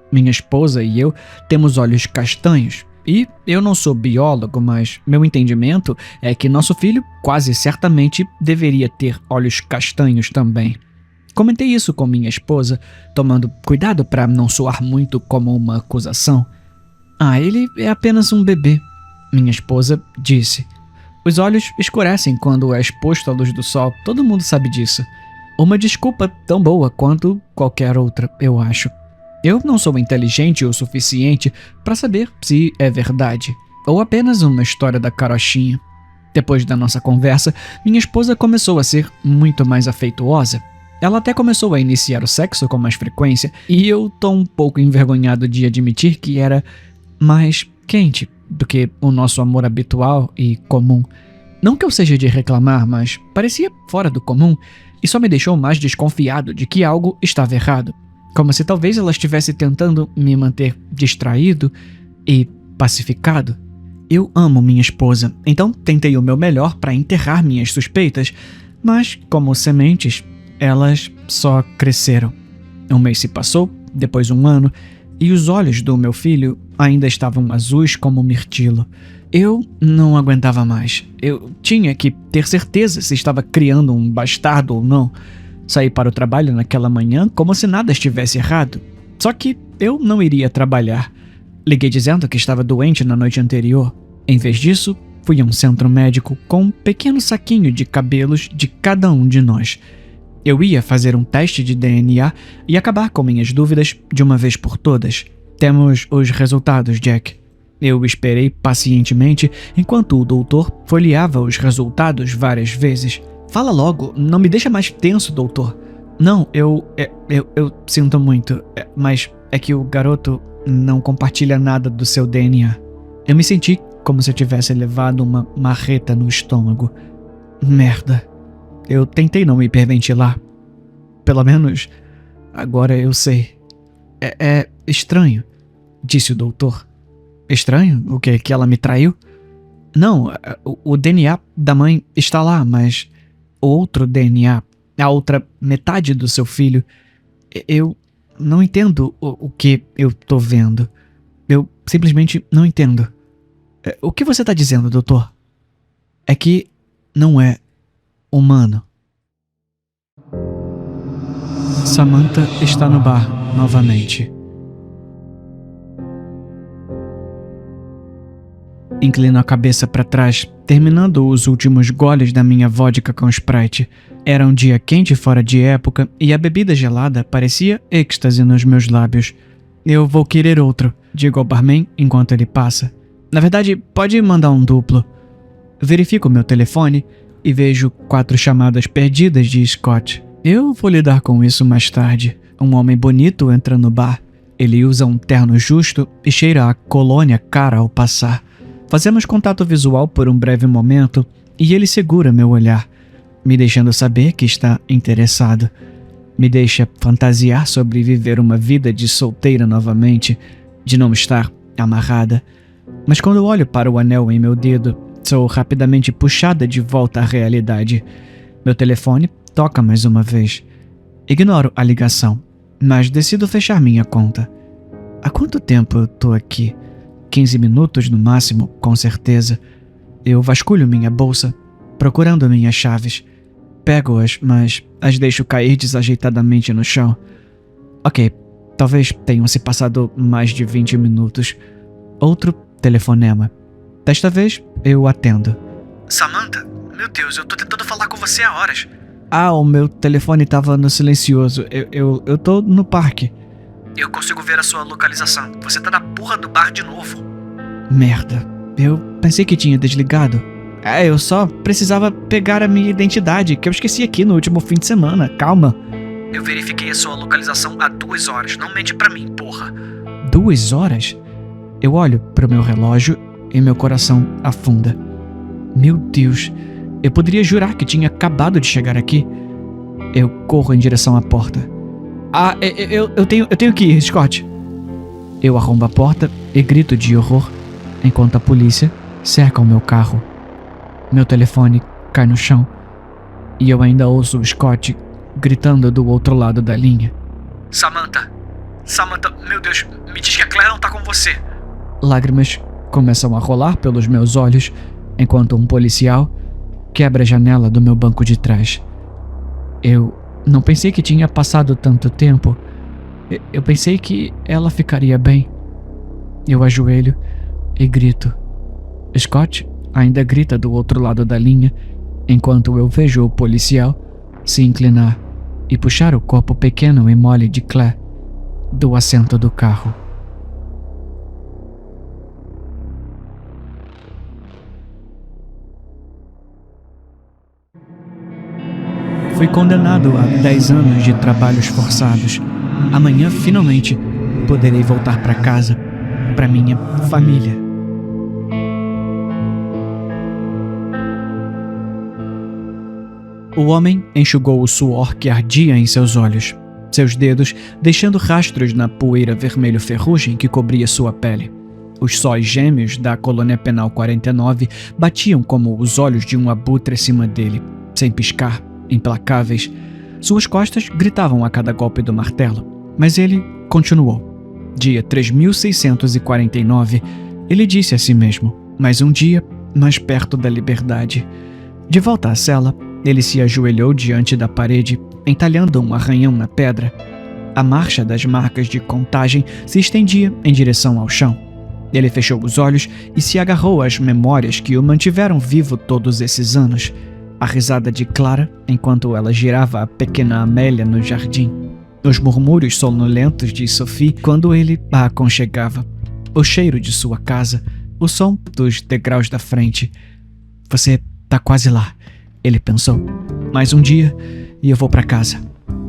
[SPEAKER 1] Minha esposa e eu temos olhos castanhos. E eu não sou biólogo, mas meu entendimento é que nosso filho quase certamente deveria ter olhos castanhos também. Comentei isso com minha esposa, tomando cuidado para não soar muito como uma acusação. Ah, ele é apenas um bebê, minha esposa disse. Os olhos escurecem quando é exposto à luz do sol, todo mundo sabe disso. Uma desculpa tão boa quanto qualquer outra, eu acho. Eu não sou inteligente o suficiente para saber se é verdade, ou apenas uma história da carochinha. Depois da nossa conversa, minha esposa começou a ser muito mais afetuosa. Ela até começou a iniciar o sexo com mais frequência, e eu tô um pouco envergonhado de admitir que era mais quente do que o nosso amor habitual e comum. Não que eu seja de reclamar, mas parecia fora do comum e só me deixou mais desconfiado de que algo estava errado. Como se talvez ela estivesse tentando me manter distraído e pacificado. Eu amo minha esposa, então tentei o meu melhor para enterrar minhas suspeitas, mas, como sementes, elas só cresceram. 1 mês se passou, depois 1 ano, e os olhos do meu filho ainda estavam azuis como mirtilo. Eu não aguentava mais. Eu tinha que ter certeza se estava criando um bastardo ou não. Saí para o trabalho naquela manhã como se nada estivesse errado. Só que eu não iria trabalhar. Liguei dizendo que estava doente na noite anterior. Em vez disso, fui a um centro médico com um pequeno saquinho de cabelos de cada um de nós. Eu ia fazer um teste de DNA e acabar com minhas dúvidas de uma vez por todas. Temos os resultados, Jack. Eu esperei pacientemente enquanto o doutor folheava os resultados várias vezes. Fala logo, não me deixa mais tenso, doutor. Não, eu sinto muito, mas é que o garoto não compartilha nada do seu DNA. Eu me senti como se eu tivesse levado uma marreta no estômago. Merda. Eu tentei não me hiperventilar. Pelo menos, agora eu sei. É estranho, disse o doutor. Estranho? O quê? Que ela me traiu? Não, o DNA da mãe está lá, mas o outro DNA, a outra metade do seu filho, eu não entendo o que eu tô vendo. Eu simplesmente não entendo. O que você tá dizendo, doutor? É que não é humano. Samantha está no bar novamente. Inclino a cabeça para trás, terminando os últimos goles da minha vodka com Sprite. Era um dia quente fora de época e a bebida gelada parecia êxtase nos meus lábios. Eu vou querer outro, digo ao barman enquanto ele passa. Na verdade, pode mandar um duplo. Verifico meu telefone e vejo 4 chamadas perdidas de Scott. Eu vou lidar com isso mais tarde. Um homem bonito entra no bar. Ele usa um terno justo e cheira a colônia cara ao passar. Fazemos contato visual por um breve momento e ele segura meu olhar, me deixando saber que está interessado. Me deixa fantasiar sobre viver uma vida de solteira novamente, de não estar amarrada. Mas quando olho para o anel em meu dedo, sou rapidamente puxada de volta à realidade. Meu telefone toca mais uma vez. Ignoro a ligação, mas decido fechar minha conta. Há quanto tempo eu tô aqui? 15 minutos no máximo, com certeza. Eu vasculho minha bolsa, procurando minhas chaves. Pego-as, mas as deixo cair desajeitadamente no chão. Ok, talvez tenham se passado mais de 20 minutos. Outro telefonema. Desta vez, eu atendo. Samantha, meu Deus, eu tô tentando falar com você há horas. O meu telefone tava no silencioso. Eu tô no parque. Eu consigo ver a sua localização. Você tá na porra do bar de novo. Merda. Eu pensei que tinha desligado. Eu só precisava pegar a minha identidade, que eu esqueci aqui no último fim de semana. Calma. Eu verifiquei a sua localização há 2 horas. Não mente pra mim, porra. 2 horas? Eu olho pro meu relógio e meu coração afunda. Meu Deus. Eu poderia jurar que tinha acabado de chegar aqui. Eu corro em direção à porta. Eu tenho que ir, Scott. Eu arrombo a porta e grito de horror, enquanto a polícia cerca o meu carro. Meu telefone cai no chão e eu ainda ouço o Scott gritando do outro lado da linha. Samantha, meu Deus, me diz que a Claire não tá com você. Lágrimas começam a rolar pelos meus olhos, enquanto um policial quebra a janela do meu banco de trás. Eu não pensei que tinha passado tanto tempo. Eu pensei que ela ficaria bem. Eu ajoelho e grito. Scott ainda grita do outro lado da linha, enquanto eu vejo o policial se inclinar e puxar o corpo pequeno e mole de Claire do assento do carro. Fui condenado a 10 anos de trabalhos forçados. Amanhã, finalmente, poderei voltar para casa, para minha família. O homem enxugou o suor que ardia em seus olhos, seus dedos deixando rastros na poeira vermelho ferrugem que cobria sua pele. Os sóis gêmeos da colônia penal 49 batiam como os olhos de um abutre acima dele, sem piscar, implacáveis. Suas costas gritavam a cada golpe do martelo, mas ele continuou. Dia 3649, ele disse a si mesmo, mais um dia mais perto da liberdade. De volta à cela, ele se ajoelhou diante da parede, entalhando um arranhão na pedra. A marcha das marcas de contagem se estendia em direção ao chão. Ele fechou os olhos e se agarrou às memórias que o mantiveram vivo todos esses anos. A risada de Clara enquanto ela girava a pequena Amélia no jardim. Os murmúrios sonolentos de Sophie quando ele a aconchegava. O cheiro de sua casa, o som dos degraus da frente. Você tá quase lá, ele pensou. Mais um dia e eu vou para casa.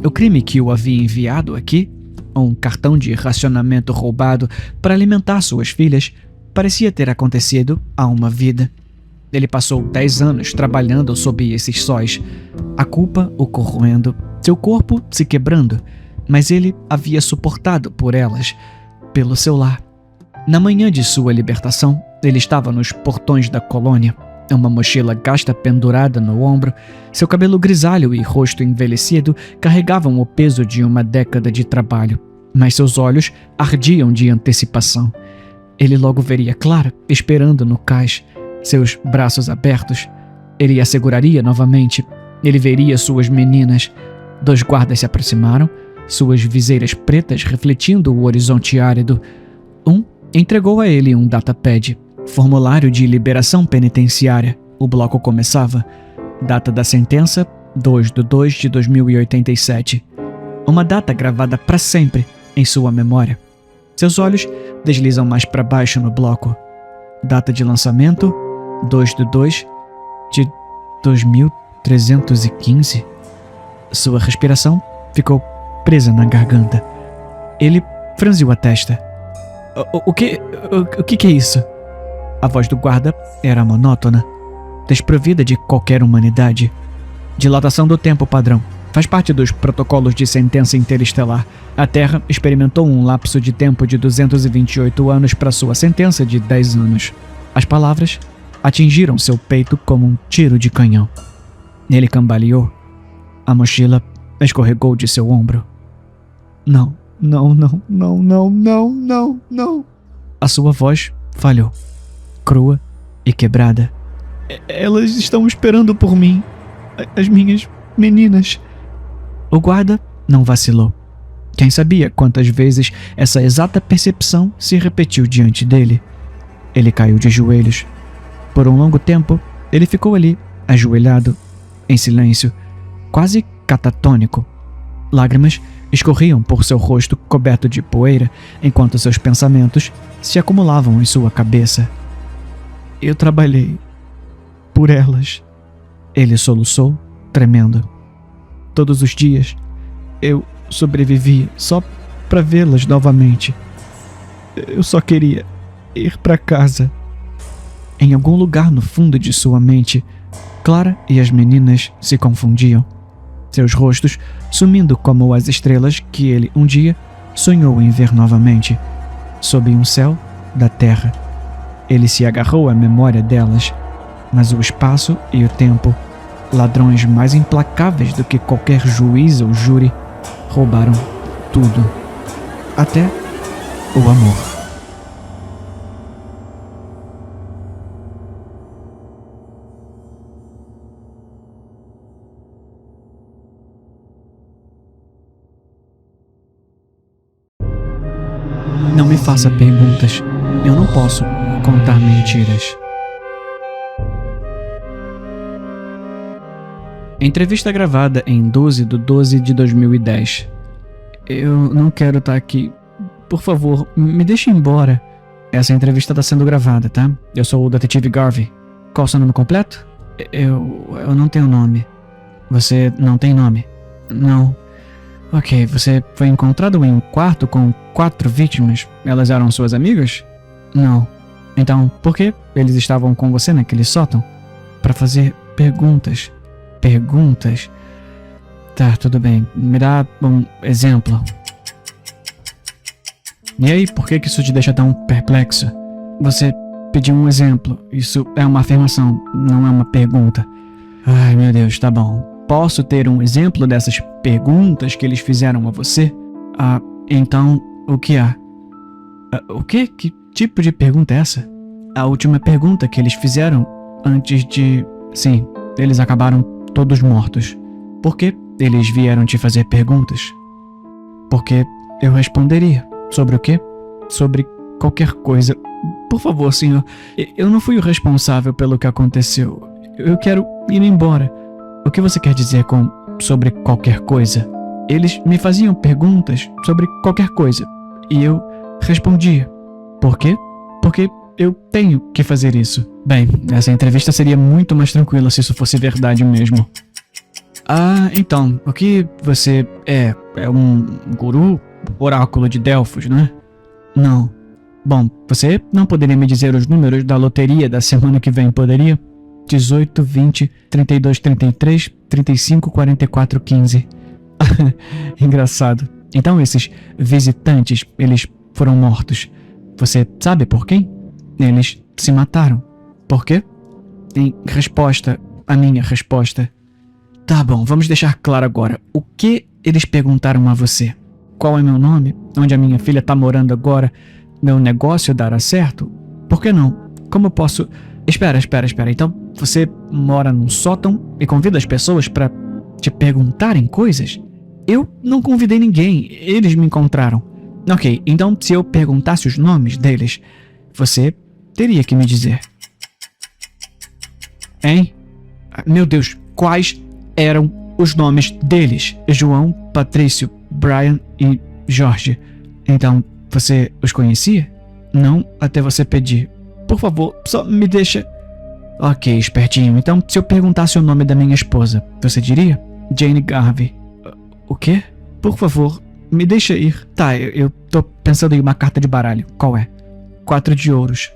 [SPEAKER 1] O crime que o havia enviado aqui, um cartão de racionamento roubado para alimentar suas filhas, parecia ter acontecido há uma vida. Ele passou 10 anos trabalhando sob esses sóis, a culpa o corroendo, seu corpo se quebrando, mas ele havia suportado por elas, pelo seu lar. Na manhã de sua libertação, ele estava nos portões da colônia, uma mochila gasta pendurada no ombro, seu cabelo grisalho e rosto envelhecido carregavam o peso de uma década de trabalho. mas seus olhos ardiam de antecipação. Ele logo veria Clara esperando no cais, seus braços abertos. Ele a seguraria novamente. Ele veria suas meninas. 2 guardas se aproximaram, suas viseiras pretas refletindo o horizonte árido. Um entregou a ele um datapad, formulário de liberação penitenciária. O bloco começava. Data da sentença, 2/2/2087. Uma data gravada para sempre em sua memória. Seus olhos deslizam mais para baixo no bloco. Data de lançamento, 2/2/2315. Sua respiração ficou presa na garganta. Ele franziu a testa. O que é isso? A voz do guarda era monótona, desprovida de qualquer humanidade. Dilatação do tempo padrão. Faz parte dos protocolos de sentença interestelar. A Terra experimentou um lapso de tempo de 228 anos para sua sentença de 10 anos. As palavras atingiram seu peito como um tiro de canhão. Ele cambaleou. A mochila escorregou de seu ombro. Não. A sua voz falhou, crua e quebrada. Elas estão esperando por mim. As minhas meninas. O guarda não vacilou. Quem sabia quantas vezes essa exata percepção se repetiu diante dele? Ele caiu de joelhos. Por um longo tempo, ele ficou ali, ajoelhado, em silêncio, quase catatônico. Lágrimas escorriam por seu rosto coberto de poeira, enquanto seus pensamentos se acumulavam em sua cabeça. Eu trabalhei por elas. Ele soluçou, tremendo. Todos os dias, eu sobrevivia só para vê-las novamente. Eu só queria ir para casa. Em algum lugar no fundo de sua mente, Clara e as meninas se confundiam. Seus rostos sumindo como as estrelas que ele um dia sonhou em ver novamente, sob um céu da terra. Ele se agarrou à memória delas, mas o espaço e o tempo, ladrões mais implacáveis do que qualquer juiz ou júri, roubaram tudo, até o amor. Não me faça perguntas. Eu não posso contar mentiras. Entrevista gravada em 12/12/2010. Eu não quero estar aqui. Por favor, me deixe embora. Essa entrevista está sendo gravada, tá? Eu sou o detetive Garvey. Qual o seu nome completo? Eu não tenho nome. Você não tem nome? Não. Ok, você foi encontrado em um quarto com 4 vítimas. Elas eram suas amigas? Não. Então, por que eles estavam com você naquele sótão? Para fazer perguntas. Perguntas? Tá, tudo bem. Me dá um exemplo. E aí, por que isso te deixa tão perplexo? Você pediu um exemplo. Isso é uma afirmação, não é uma pergunta. Ai, meu Deus, tá bom. Posso ter um exemplo dessas perguntas que eles fizeram a você? Ah, então, o que há? O quê? Que tipo de pergunta é essa? A última pergunta que eles fizeram antes de... Sim, eles acabaram todos mortos. Por que eles vieram te fazer perguntas? Porque eu responderia. Sobre o quê? Sobre qualquer coisa. Por favor, senhor, eu não fui o responsável pelo que aconteceu. Eu quero ir embora. O que você quer dizer com sobre qualquer coisa? Eles me faziam perguntas sobre qualquer coisa e eu respondia. Por quê? Porque eu tenho que fazer isso. Bem, essa entrevista seria muito mais tranquila se isso fosse verdade mesmo. Ah, então, o que você é? É um guru? Oráculo de Delfos, não é? Não. Bom, você não poderia me dizer os números da loteria da semana que vem, poderia? 18, 20, 32, 33, 35, 44, 15. Engraçado. Então esses visitantes, eles foram mortos. Você sabe por quem? Eles se mataram. Por quê? Em resposta à minha resposta. Tá bom, vamos deixar claro agora. O que eles perguntaram a você? qual é meu nome, onde a minha filha tá morando agora, meu negócio dará certo? Por que não? Como eu posso... Espera. Então você mora num sótão e convida as pessoas pra te perguntarem coisas? Eu não convidei ninguém, eles me encontraram. Ok, então se eu perguntasse os nomes deles, você teria que me dizer. Hein? Meu Deus, quais eram os nomes deles? João, Patrício, Brian e Jorge. Então, você os conhecia? Não, até você pedir. Por favor, só me deixa... Ok, espertinho. Então, se eu perguntasse o nome da minha esposa, você diria? Jane Garvey. O quê? Por favor, me deixa ir. Tá, eu tô pensando em uma carta de baralho. Qual é? 4 de ouros.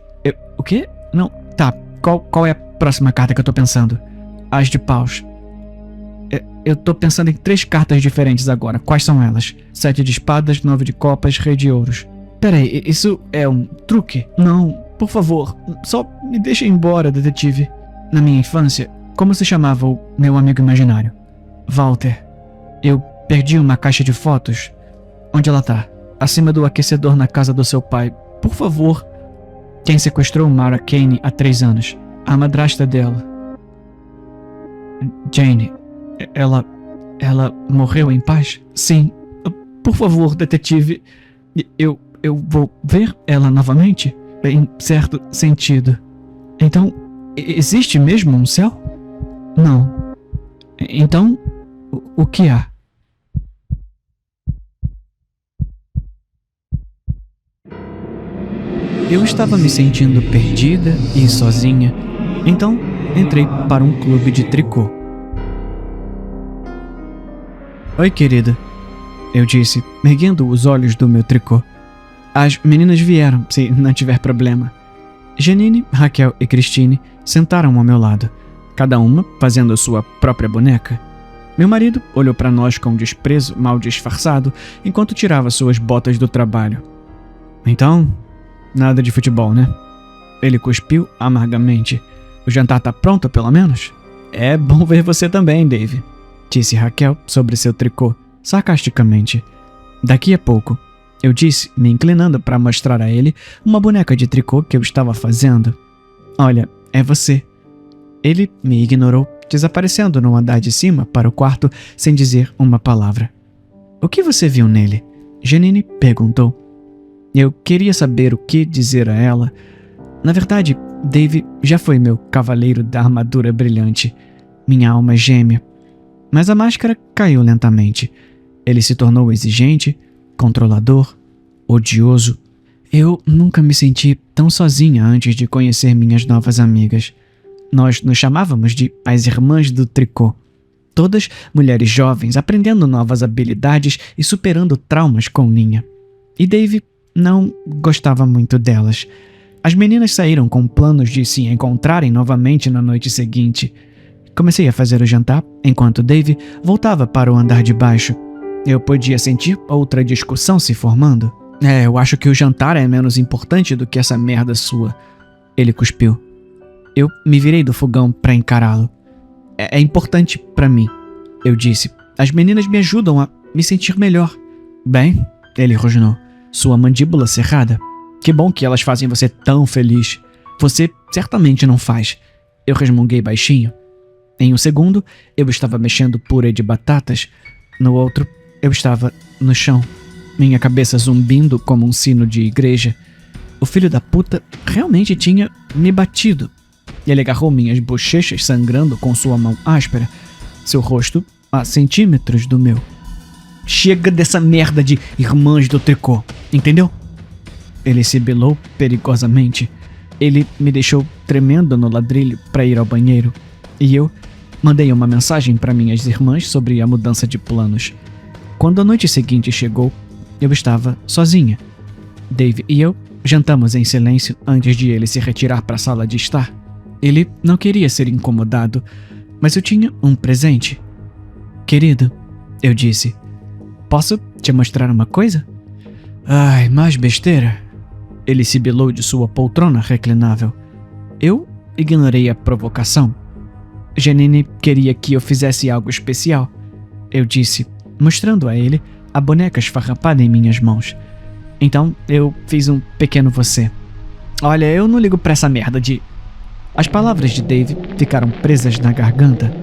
[SPEAKER 1] O quê? Não, tá. Qual é a próxima carta que eu tô pensando? As de paus. Eu tô pensando em 3 cartas diferentes agora. Quais são elas? 7 de espadas, 9 de copas, rei de ouros. Peraí, isso é um truque? Não, por favor, só me deixa ir embora, detetive. Na minha infância, como se chamava o meu amigo imaginário? Walter. Eu perdi uma caixa de fotos. Onde ela tá? Acima do aquecedor na casa do seu pai. Por favor. Quem sequestrou Mara Kane há 3 anos? A madrasta dela. Jane. Ela morreu em paz? Sim. Por favor, detetive. Eu vou ver ela novamente? Em certo sentido. Então, existe mesmo um céu? Não. Então, o que há? Eu estava me sentindo perdida e sozinha, então entrei para um clube de tricô. Oi, querida, eu disse, erguendo os olhos do meu tricô. As meninas vieram, se não tiver problema. Janine, Raquel e Christine sentaram ao meu lado, cada uma fazendo a sua própria boneca. Meu marido olhou para nós com desprezo mal disfarçado enquanto tirava suas botas do trabalho. Então, nada de futebol, né? Ele cuspiu amargamente. O jantar tá pronto, pelo menos? É bom ver você também, Dave, disse Raquel sobre seu tricô, sarcasticamente. Daqui a pouco, eu disse, me inclinando para mostrar a ele uma boneca de tricô que eu estava fazendo. Olha, é você. Ele me ignorou, desaparecendo no andar de cima para o quarto sem dizer uma palavra. O que você viu nele? Janine perguntou. Eu queria saber o que dizer a ela. Na verdade, Dave já foi meu cavaleiro da armadura brilhante, minha alma gêmea. Mas a máscara caiu lentamente. Ele se tornou exigente, controlador, odioso. Eu nunca me senti tão sozinha antes de conhecer minhas novas amigas. Nós nos chamávamos de as Irmãs do Tricô. Todas mulheres jovens aprendendo novas habilidades e superando traumas com linha. E Dave não gostava muito delas. As meninas saíram com planos de se encontrarem novamente na noite seguinte. Comecei a fazer o jantar, enquanto Dave voltava para o andar de baixo. Eu podia sentir outra discussão se formando. Eu acho que o jantar é menos importante do que essa merda sua. Ele cuspiu. Eu me virei do fogão para encará-lo. É importante para mim, eu disse. As meninas me ajudam a me sentir melhor. Bem, ele rosnou, sua mandíbula cerrada. Que bom que elas fazem você tão feliz. Você certamente não faz. Eu resmunguei baixinho. Em um segundo, eu estava mexendo purê de batatas. No outro, eu estava no chão, minha cabeça zumbindo como um sino de igreja. O filho da puta realmente tinha me batido. Ele agarrou minhas bochechas sangrando com sua mão áspera, seu rosto a centímetros do meu. Chega dessa merda de Irmãs do Tricô, entendeu? Ele sibilou perigosamente. Ele me deixou tremendo no ladrilho para ir ao banheiro. E eu mandei uma mensagem para minhas irmãs sobre a mudança de planos. Quando a noite seguinte chegou, eu estava sozinha. Dave e eu jantamos em silêncio antes de ele se retirar para a sala de estar. Ele não queria ser incomodado, mas eu tinha um presente. Querido, eu disse, posso te mostrar uma coisa? Ai, mais besteira. Ele sibilou de sua poltrona reclinável. Eu ignorei a provocação. Janine queria que eu fizesse algo especial. Eu disse, mostrando a ele a boneca esfarrapada em minhas mãos. Então eu fiz um pequeno você. Olha, eu não ligo pra essa merda de... As palavras de Dave ficaram presas na garganta.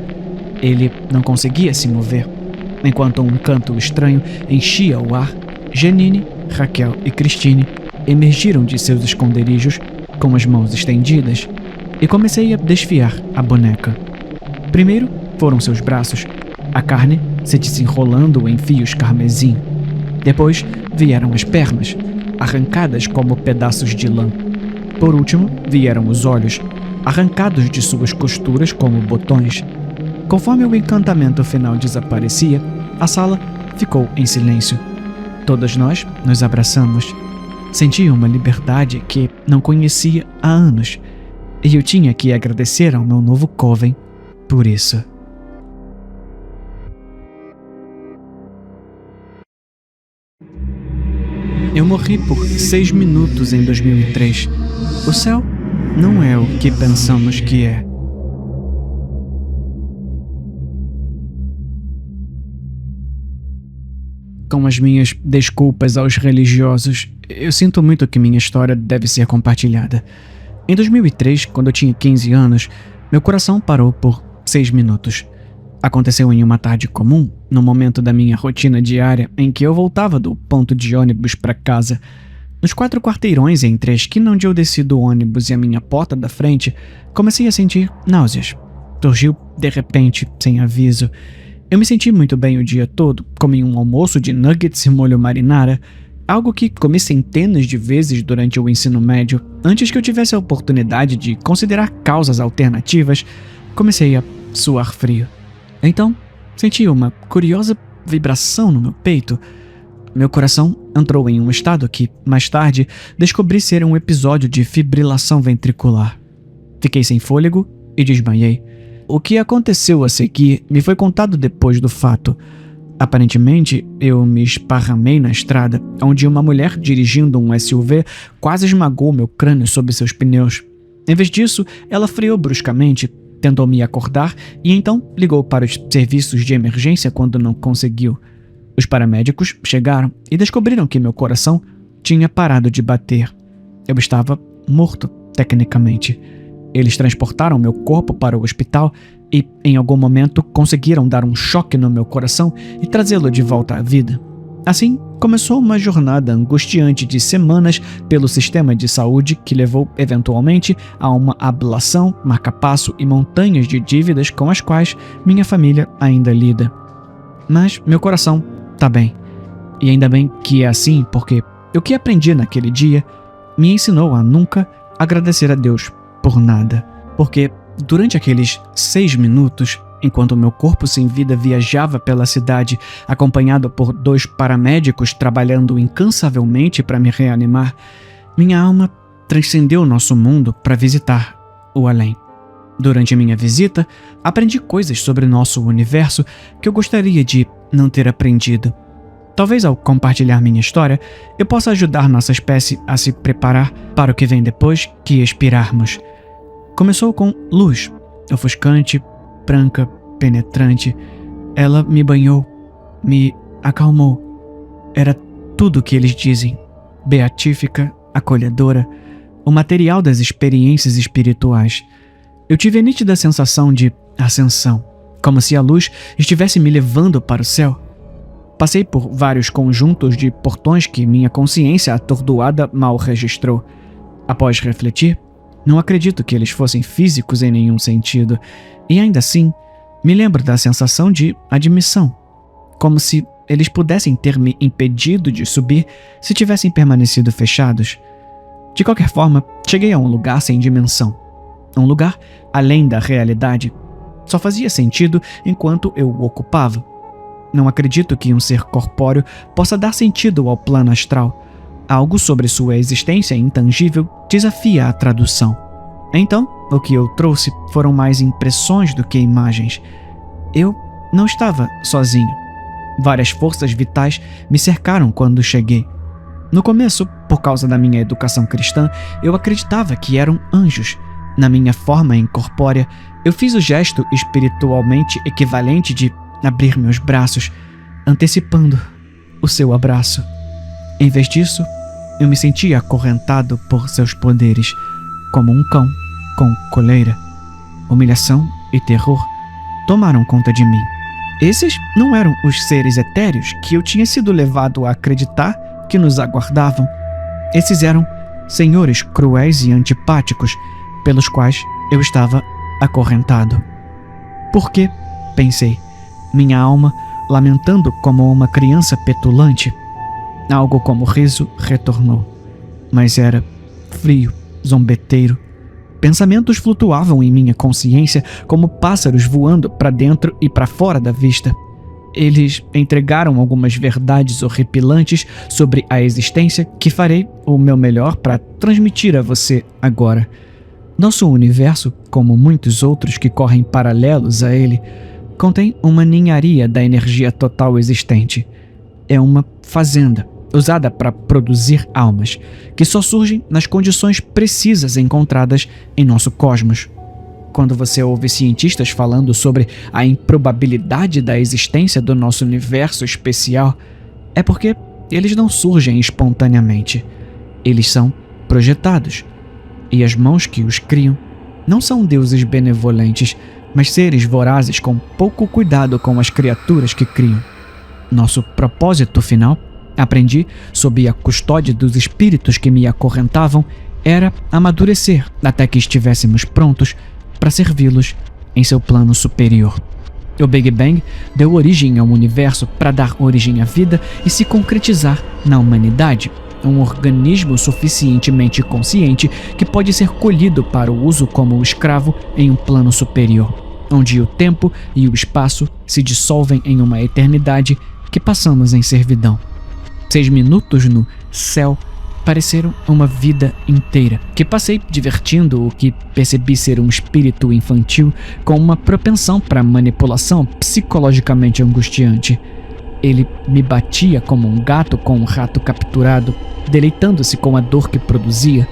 [SPEAKER 1] Ele não conseguia se mover. Enquanto um canto estranho enchia o ar, Janine, Raquel e Christine emergiram de seus esconderijos com as mãos estendidas e comecei a desfiar a boneca. Primeiro foram seus braços, a carne se desenrolando em fios carmesim. Depois vieram as pernas, arrancadas como pedaços de lã. Por último, vieram os olhos, arrancados de suas costuras como botões. Conforme o encantamento final desaparecia, a sala ficou em silêncio. Todas nós nos abraçamos. Senti uma liberdade que não conhecia há anos, e eu tinha que agradecer ao meu novo coven por isso. Eu morri por 6 minutos em 2003. O céu não é o que pensamos que é. Com as minhas desculpas aos religiosos, eu sinto muito que minha história deve ser compartilhada. Em 2003, quando eu tinha 15 anos, meu coração parou por 6 minutos. Aconteceu em uma tarde comum, no momento da minha rotina diária em que eu voltava do ponto de ônibus para casa. Nos 4 quarteirões entre a esquina onde eu desci do ônibus e a minha porta da frente, comecei a sentir náuseas. Surgiu de repente, sem aviso. Eu me senti muito bem o dia todo, comi um almoço de nuggets e molho marinara, algo que comi centenas de vezes durante o ensino médio. Antes que eu tivesse a oportunidade de considerar causas alternativas, comecei a suar frio. Então, senti uma curiosa vibração no meu peito. Meu coração entrou em um estado que, mais tarde, descobri ser um episódio de fibrilação ventricular. Fiquei sem fôlego e desmaiei. O que aconteceu a seguir me foi contado depois do fato. Aparentemente, eu me esparramei na estrada, onde uma mulher dirigindo um SUV quase esmagou meu crânio sob seus pneus. Em vez disso, ela freou bruscamente, tentou me acordar e então ligou para os serviços de emergência quando não conseguiu. Os paramédicos chegaram e descobriram que meu coração tinha parado de bater. Eu estava morto, tecnicamente. Eles transportaram meu corpo para o hospital e, em algum momento, conseguiram dar um choque no meu coração e trazê-lo de volta à vida. Assim, começou uma jornada angustiante de semanas pelo sistema de saúde que levou, eventualmente, a uma ablação, marca-passo e montanhas de dívidas com as quais minha família ainda lida. Mas meu coração tá bem. E ainda bem que é assim, porque o que aprendi naquele dia me ensinou a nunca agradecer a Deus por nada. Porque durante aqueles 6 minutos, enquanto meu corpo sem vida viajava pela cidade, acompanhado por 2 paramédicos trabalhando incansavelmente para me reanimar, minha alma transcendeu nosso mundo para visitar o além. Durante minha visita, aprendi coisas sobre nosso universo que eu gostaria de não ter aprendido. Talvez ao compartilhar minha história, eu possa ajudar nossa espécie a se preparar para o que vem depois que expirarmos. Começou com luz, ofuscante, branca, penetrante. Ela me banhou, me acalmou. Era tudo o que eles dizem. Beatífica, acolhedora, o material das experiências espirituais. Eu tive a nítida sensação de ascensão, como se a luz estivesse me levando para o céu. Passei por vários conjuntos de portões que minha consciência atordoada mal registrou. Após refletir, não acredito que eles fossem físicos em nenhum sentido, e ainda assim, me lembro da sensação de admissão, como se eles pudessem ter me impedido de subir se tivessem permanecido fechados. De qualquer forma, cheguei a um lugar sem dimensão, um lugar além da realidade. Só fazia sentido enquanto eu o ocupava. Não acredito que um ser corpóreo possa dar sentido ao plano astral. Algo sobre sua existência intangível desafia a tradução. Então, o que eu trouxe foram mais impressões do que imagens. Eu não estava sozinho. Várias forças vitais me cercaram quando cheguei. No começo, por causa da minha educação cristã, eu acreditava que eram anjos. Na minha forma incorpórea, eu fiz o gesto espiritualmente equivalente de abrir meus braços, antecipando o seu abraço. Em vez disso, eu me sentia acorrentado por seus poderes, como um cão com coleira. Humilhação e terror tomaram conta de mim. Esses não eram os seres etéreos que eu tinha sido levado a acreditar que nos aguardavam. Esses eram senhores cruéis e antipáticos pelos quais eu estava acorrentado. Por que, pensei, minha alma lamentando como uma criança petulante? Algo como riso retornou, mas era frio, zombeteiro. Pensamentos flutuavam em minha consciência como pássaros voando para dentro e para fora da vista. Eles entregaram algumas verdades horripilantes sobre a existência que farei o meu melhor para transmitir a você agora. Nosso universo, como muitos outros que correm paralelos a ele, contém uma ninharia da energia total existente. É uma fazenda usada para produzir almas, que só surgem nas condições precisas encontradas em nosso cosmos. Quando você ouve cientistas falando sobre a improbabilidade da existência do nosso universo especial, é porque eles não surgem espontaneamente. Eles são projetados. E as mãos que os criam não são deuses benevolentes, mas seres vorazes com pouco cuidado com as criaturas que criam. Nosso propósito final, aprendi sob a custódia dos espíritos que me acorrentavam, era amadurecer até que estivéssemos prontos para servi-los em seu plano superior. O Big Bang deu origem ao universo para dar origem à vida e se concretizar na humanidade, um organismo suficientemente consciente que pode ser colhido para o uso como escravo em um plano superior, onde o tempo e o espaço se dissolvem em uma eternidade que passamos em servidão. 6 minutos no céu pareceram uma vida inteira, que passei divertindo o que percebi ser um espírito infantil com uma propensão para manipulação psicologicamente angustiante. Ele me batia como um gato com um rato capturado, deleitando-se com a dor que produzia.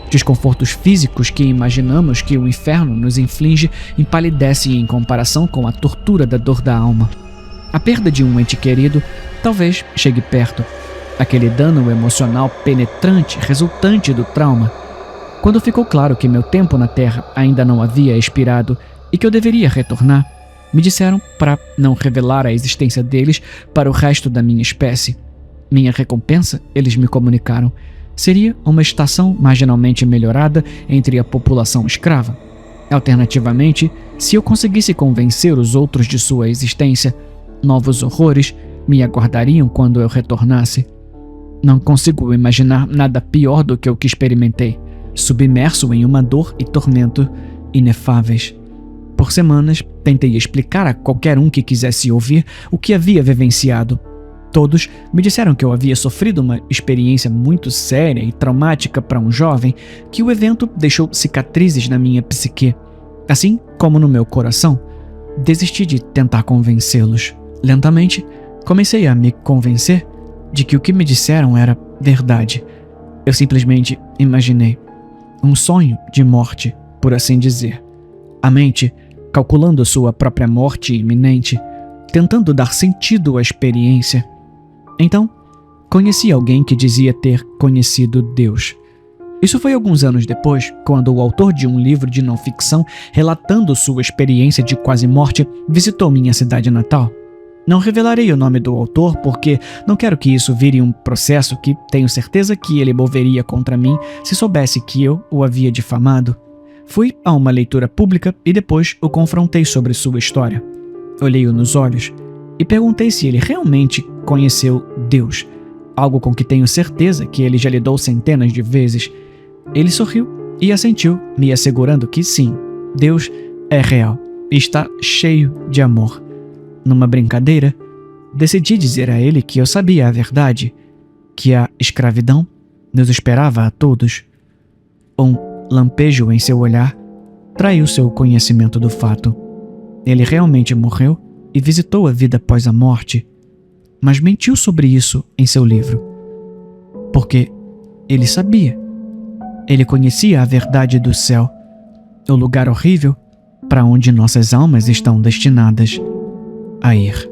[SPEAKER 1] Desconfortos físicos que imaginamos que o inferno nos inflige empalidecem em comparação com a tortura da dor da alma. A perda de um ente querido talvez chegue perto. Aquele dano emocional penetrante resultante do trauma. Quando ficou claro que meu tempo na Terra ainda não havia expirado e que eu deveria retornar, me disseram para não revelar a existência deles para o resto da minha espécie. Minha recompensa, eles me comunicaram, seria uma estação marginalmente melhorada entre a população escrava. Alternativamente, se eu conseguisse convencer os outros de sua existência, novos horrores me aguardariam quando eu retornasse. Não consigo imaginar nada pior do que o que experimentei, submerso em uma dor e tormento inefáveis. Por semanas, tentei explicar a qualquer um que quisesse ouvir o que havia vivenciado. Todos me disseram que eu havia sofrido uma experiência muito séria e traumática para um jovem, que o evento deixou cicatrizes na minha psique, assim como no meu coração. Desisti de tentar convencê-los. Lentamente, comecei a me convencer de que o que me disseram era verdade. Eu simplesmente imaginei um sonho de morte, por assim dizer. A mente, calculando sua própria morte iminente, tentando dar sentido à experiência. Então, conheci alguém que dizia ter conhecido Deus. Isso foi alguns anos depois, quando o autor de um livro de não-ficção relatando sua experiência de quase morte visitou minha cidade natal. Não revelarei o nome do autor porque não quero que isso vire um processo que tenho certeza que ele moveria contra mim se soubesse que eu o havia difamado. Fui a uma leitura pública e depois o confrontei sobre sua história. Olhei-o nos olhos e perguntei se ele realmente conheceu Deus, algo com que tenho certeza que ele já lidou centenas de vezes. Ele sorriu e assentiu, me assegurando que sim, Deus é real e está cheio de amor. Numa brincadeira, decidi dizer a ele que eu sabia a verdade, que a escravidão nos esperava a todos. Um lampejo em seu olhar traiu seu conhecimento do fato. Ele realmente morreu e visitou a vida após a morte, mas mentiu sobre isso em seu livro. Porque ele sabia. Ele conhecia a verdade do céu, o lugar horrível para onde nossas almas estão destinadas a ir.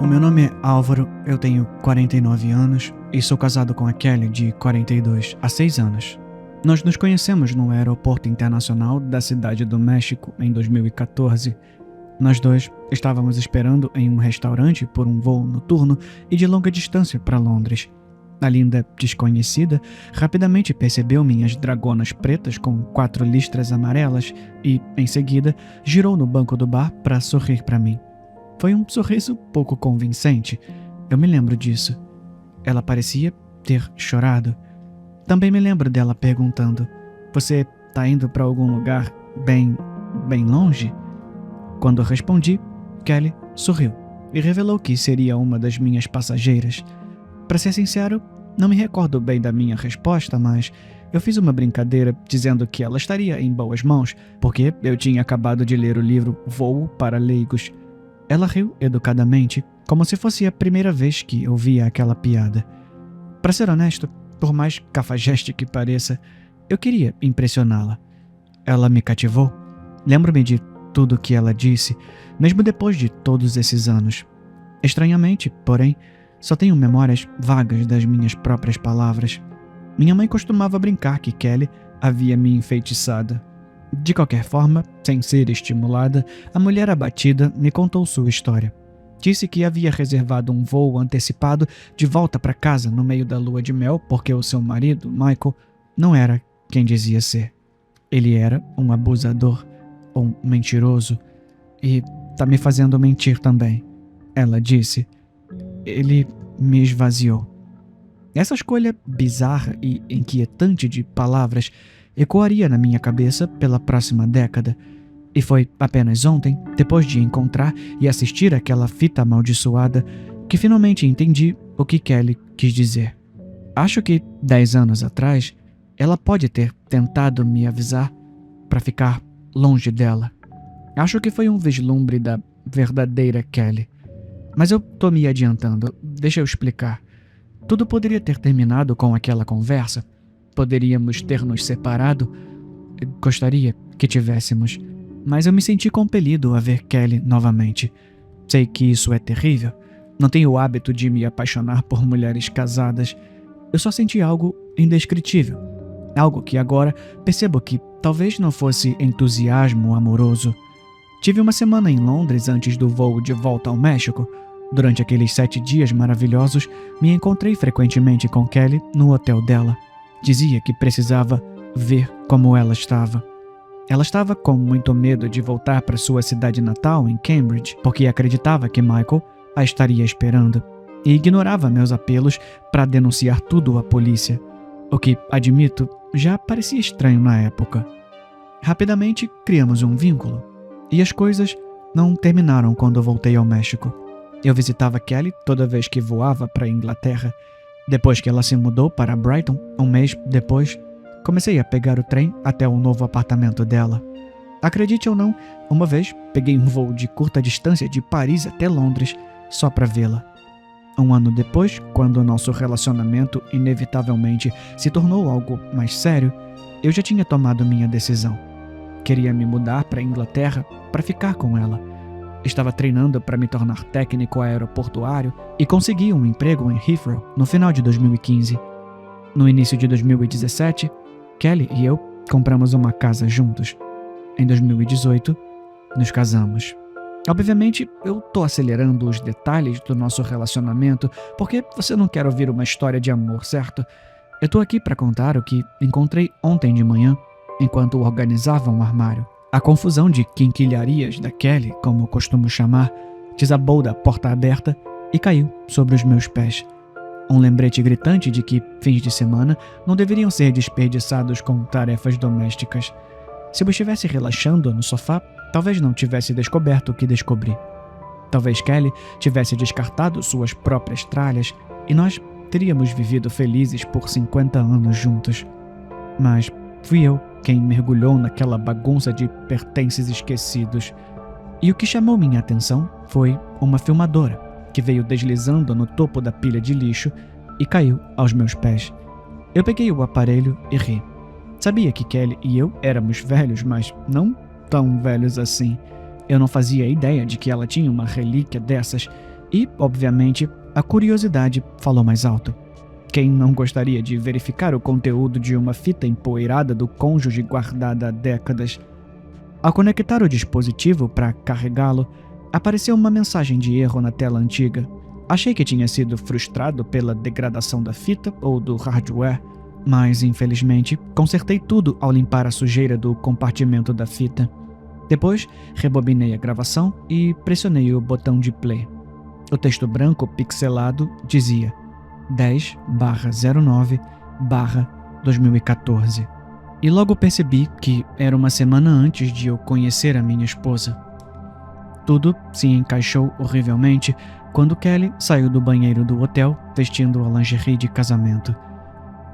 [SPEAKER 1] O meu nome é Álvaro, eu tenho 49 anos e sou casado com a Kelly, de 42, há 6 anos. Nós nos conhecemos no aeroporto internacional da Cidade do México em 2014. Nós dois estávamos esperando em um restaurante por um voo noturno e de longa distância para Londres. A linda desconhecida rapidamente percebeu minhas dragonas pretas com 4 listras amarelas e, em seguida, girou no banco do bar para sorrir para mim. Foi um sorriso pouco convincente, eu me lembro disso. Ela parecia ter chorado. Também me lembro dela perguntando: "Você tá indo para algum lugar bem longe?" Quando eu respondi, Kelly sorriu e revelou que seria uma das minhas passageiras. Para ser sincero, não me recordo bem da minha resposta, mas eu fiz uma brincadeira dizendo que ela estaria em boas mãos, porque eu tinha acabado de ler o livro Voo para Leigos. Ela riu educadamente, como se fosse a primeira vez que eu via aquela piada. Para ser honesto, por mais cafajeste que pareça, eu queria impressioná-la. Ela me cativou. Lembro-me de tudo o que ela disse, mesmo depois de todos esses anos. Estranhamente, porém, só tenho memórias vagas das minhas próprias palavras. Minha mãe costumava brincar que Kelly havia me enfeitiçado. De qualquer forma, sem ser estimulada, a mulher abatida me contou sua história. Disse que havia reservado um voo antecipado de volta para casa no meio da lua de mel porque o seu marido, Michael, não era quem dizia ser. Ele era um abusador, um mentiroso, e tá me fazendo mentir também, ela disse. Ele me esvaziou. Essa escolha bizarra e inquietante de palavras ecoaria na minha cabeça pela próxima década. E foi apenas ontem, depois de encontrar e assistir aquela fita amaldiçoada, que finalmente entendi o que Kelly quis dizer. Acho que 10 anos atrás, ela pode ter tentado me avisar para ficar longe dela. Acho que foi um vislumbre da verdadeira Kelly. Mas eu tô me adiantando, deixa eu explicar. Tudo poderia ter terminado com aquela conversa. Poderíamos ter nos separado. Gostaria que tivéssemos. Mas eu me senti compelido a ver Kelly novamente. Sei que isso é terrível. Não tenho o hábito de me apaixonar por mulheres casadas. Eu só senti algo indescritível. Algo que agora percebo que talvez não fosse entusiasmo amoroso. Tive uma semana em Londres antes do voo de volta ao México. Durante aqueles 7 dias maravilhosos, me encontrei frequentemente com Kelly no hotel dela. Dizia que precisava ver como ela estava. Ela estava com muito medo de voltar para sua cidade natal, em Cambridge, porque acreditava que Michael a estaria esperando, e ignorava meus apelos para denunciar tudo à polícia, o que, admito, já parecia estranho na época. Rapidamente criamos um vínculo, e as coisas não terminaram quando eu voltei ao México. Eu visitava Kelly toda vez que voava para a Inglaterra. Depois que ela se mudou para Brighton, um mês depois, comecei a pegar o trem até o novo apartamento dela. Acredite ou não, uma vez peguei um voo de curta distância de Paris até Londres só para vê-la. Um ano depois, quando o nosso relacionamento inevitavelmente se tornou algo mais sério, eu já tinha tomado minha decisão. Queria me mudar para a Inglaterra para ficar com ela. Estava treinando para me tornar técnico aeroportuário e consegui um emprego em Heathrow no final de 2015. No início de 2017, Kelly e eu compramos uma casa juntos. Em 2018, nos casamos. Obviamente, eu tô acelerando os detalhes do nosso relacionamento porque você não quer ouvir uma história de amor, certo? Eu tô aqui para contar o que encontrei ontem de manhã, enquanto organizava um armário. A confusão de quinquilharias da Kelly, como costumo chamar, desabou da porta aberta e caiu sobre os meus pés. Um lembrete gritante de que fins de semana não deveriam ser desperdiçados com tarefas domésticas. Se eu estivesse relaxando no sofá, talvez não tivesse descoberto o que descobri. Talvez Kelly tivesse descartado suas próprias tralhas e nós teríamos vivido felizes por 50 anos juntos. Mas fui eu quem mergulhou naquela bagunça de pertences esquecidos. E o que chamou minha atenção foi uma filmadora que veio deslizando no topo da pilha de lixo e caiu aos meus pés. Eu peguei o aparelho e ri. Sabia que Kelly e eu éramos velhos, mas não tão velhos assim. Eu não fazia ideia de que ela tinha uma relíquia dessas. E, obviamente, a curiosidade falou mais alto. Quem não gostaria de verificar o conteúdo de uma fita empoeirada do cônjuge guardada há décadas? Ao conectar o dispositivo para carregá-lo, apareceu uma mensagem de erro na tela antiga. Achei que tinha sido frustrado pela degradação da fita ou do hardware, mas, infelizmente, consertei tudo ao limpar a sujeira do compartimento da fita. Depois, rebobinei a gravação e pressionei o botão de play. O texto branco pixelado dizia 10/09/2014. E logo percebi que era uma semana antes de eu conhecer a minha esposa. Tudo se encaixou horrivelmente quando Kelly saiu do banheiro do hotel vestindo a lingerie de casamento.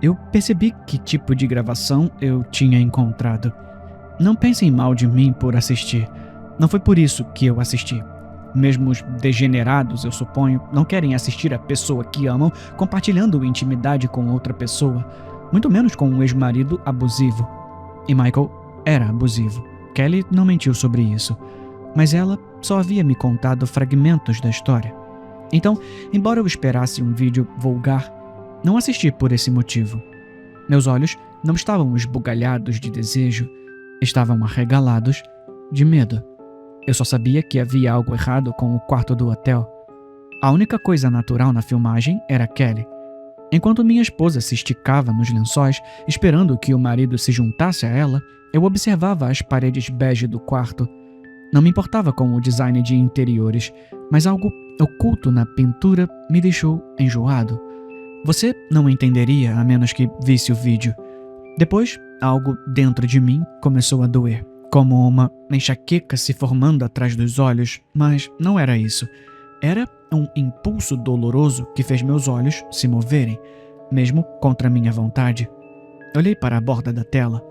[SPEAKER 1] Eu percebi que tipo de gravação eu tinha encontrado. Não pensem mal de mim por assistir. Não foi por isso que eu assisti. Mesmo os degenerados, eu suponho, não querem assistir a pessoa que amam compartilhando intimidade com outra pessoa, muito menos com um ex-marido abusivo. E Michael era abusivo. Kelly não mentiu sobre isso, mas ela só havia me contado fragmentos da história. Então, embora eu esperasse um vídeo vulgar, não assisti por esse motivo. Meus olhos não estavam esbugalhados de desejo, estavam arregalados de medo. Eu só sabia que havia algo errado com o quarto do hotel. A única coisa natural na filmagem era Kelly. Enquanto minha esposa se esticava nos lençóis, esperando que o marido se juntasse a ela, eu observava as paredes bege do quarto. Não me importava com o design de interiores, mas algo oculto na pintura me deixou enjoado. Você não entenderia a menos que visse o vídeo. Depois, algo dentro de mim começou a doer, como uma enxaqueca se formando atrás dos olhos, mas não era isso. Era um impulso doloroso que fez meus olhos se moverem, mesmo contra minha vontade. Olhei para a borda da tela.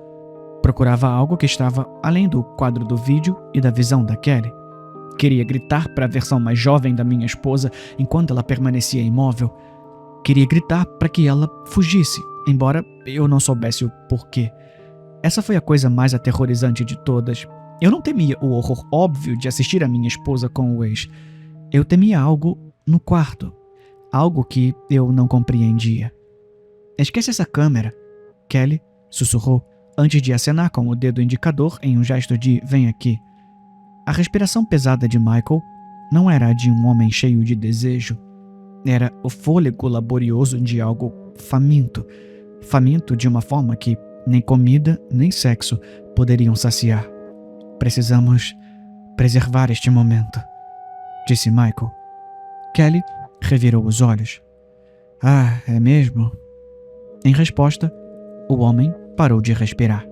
[SPEAKER 1] Procurava algo que estava além do quadro do vídeo e da visão da Kelly. Queria gritar para a versão mais jovem da minha esposa enquanto ela permanecia imóvel. Queria gritar para que ela fugisse, embora eu não soubesse o porquê. Essa foi a coisa mais aterrorizante de todas. Eu não temia o horror óbvio de assistir a minha esposa com o ex. Eu temia algo no quarto. Algo que eu não compreendia. Esquece essa câmera, Kelly sussurrou antes de acenar com o dedo indicador em um gesto de vem aqui. A respiração pesada de Michael não era a de um homem cheio de desejo. Era o fôlego laborioso de algo faminto. Faminto de uma forma que nem comida nem sexo poderiam saciar. Precisamos preservar este momento, disse Michael. Kelly revirou os olhos. Ah, é mesmo? Em resposta, o homem parou de respirar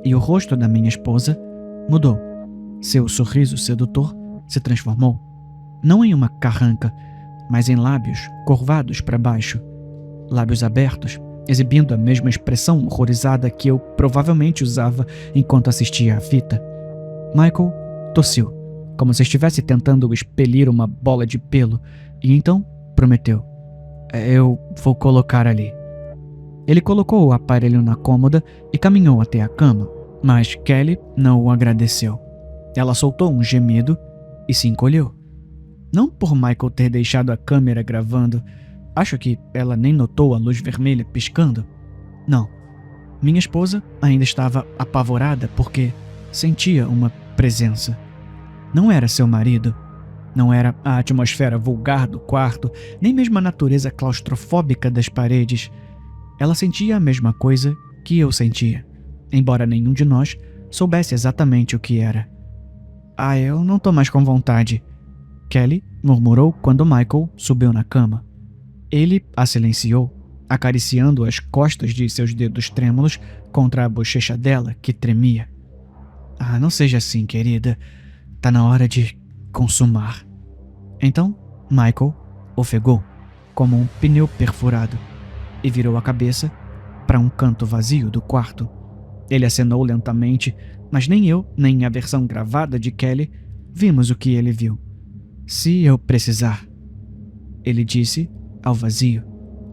[SPEAKER 1] e o rosto da minha esposa mudou. Seu sorriso sedutor se transformou, não em uma carranca, mas em lábios curvados para baixo, lábios abertos, exibindo a mesma expressão horrorizada que eu provavelmente usava enquanto assistia à fita. Michael tossiu, como se estivesse tentando expelir uma bola de pelo, e então prometeu: eu vou colocar ali. Ele colocou o aparelho na cômoda e caminhou até a cama, mas Kelly não o agradeceu. Ela soltou um gemido e se encolheu. Não por Michael ter deixado a câmera gravando. Acho que ela nem notou a luz vermelha piscando. Não. Minha esposa ainda estava apavorada porque sentia uma presença. Não era seu marido. Não era a atmosfera vulgar do quarto, nem mesmo a natureza claustrofóbica das paredes. Ela sentia a mesma coisa que eu sentia, embora nenhum de nós soubesse exatamente o que era. Ah, eu não tô mais com vontade, Kelly murmurou quando Michael subiu na cama. Ele a silenciou, acariciando as costas de seus dedos trêmulos contra a bochecha dela, que tremia. Ah, não seja assim, querida. Tá na hora de consumar. Então, Michael ofegou, como um pneu perfurado, e virou a cabeça para um canto vazio do quarto. Ele acenou lentamente, mas nem eu, nem a versão gravada de Kelly vimos o que ele viu. Se eu precisar, ele disse ao vazio.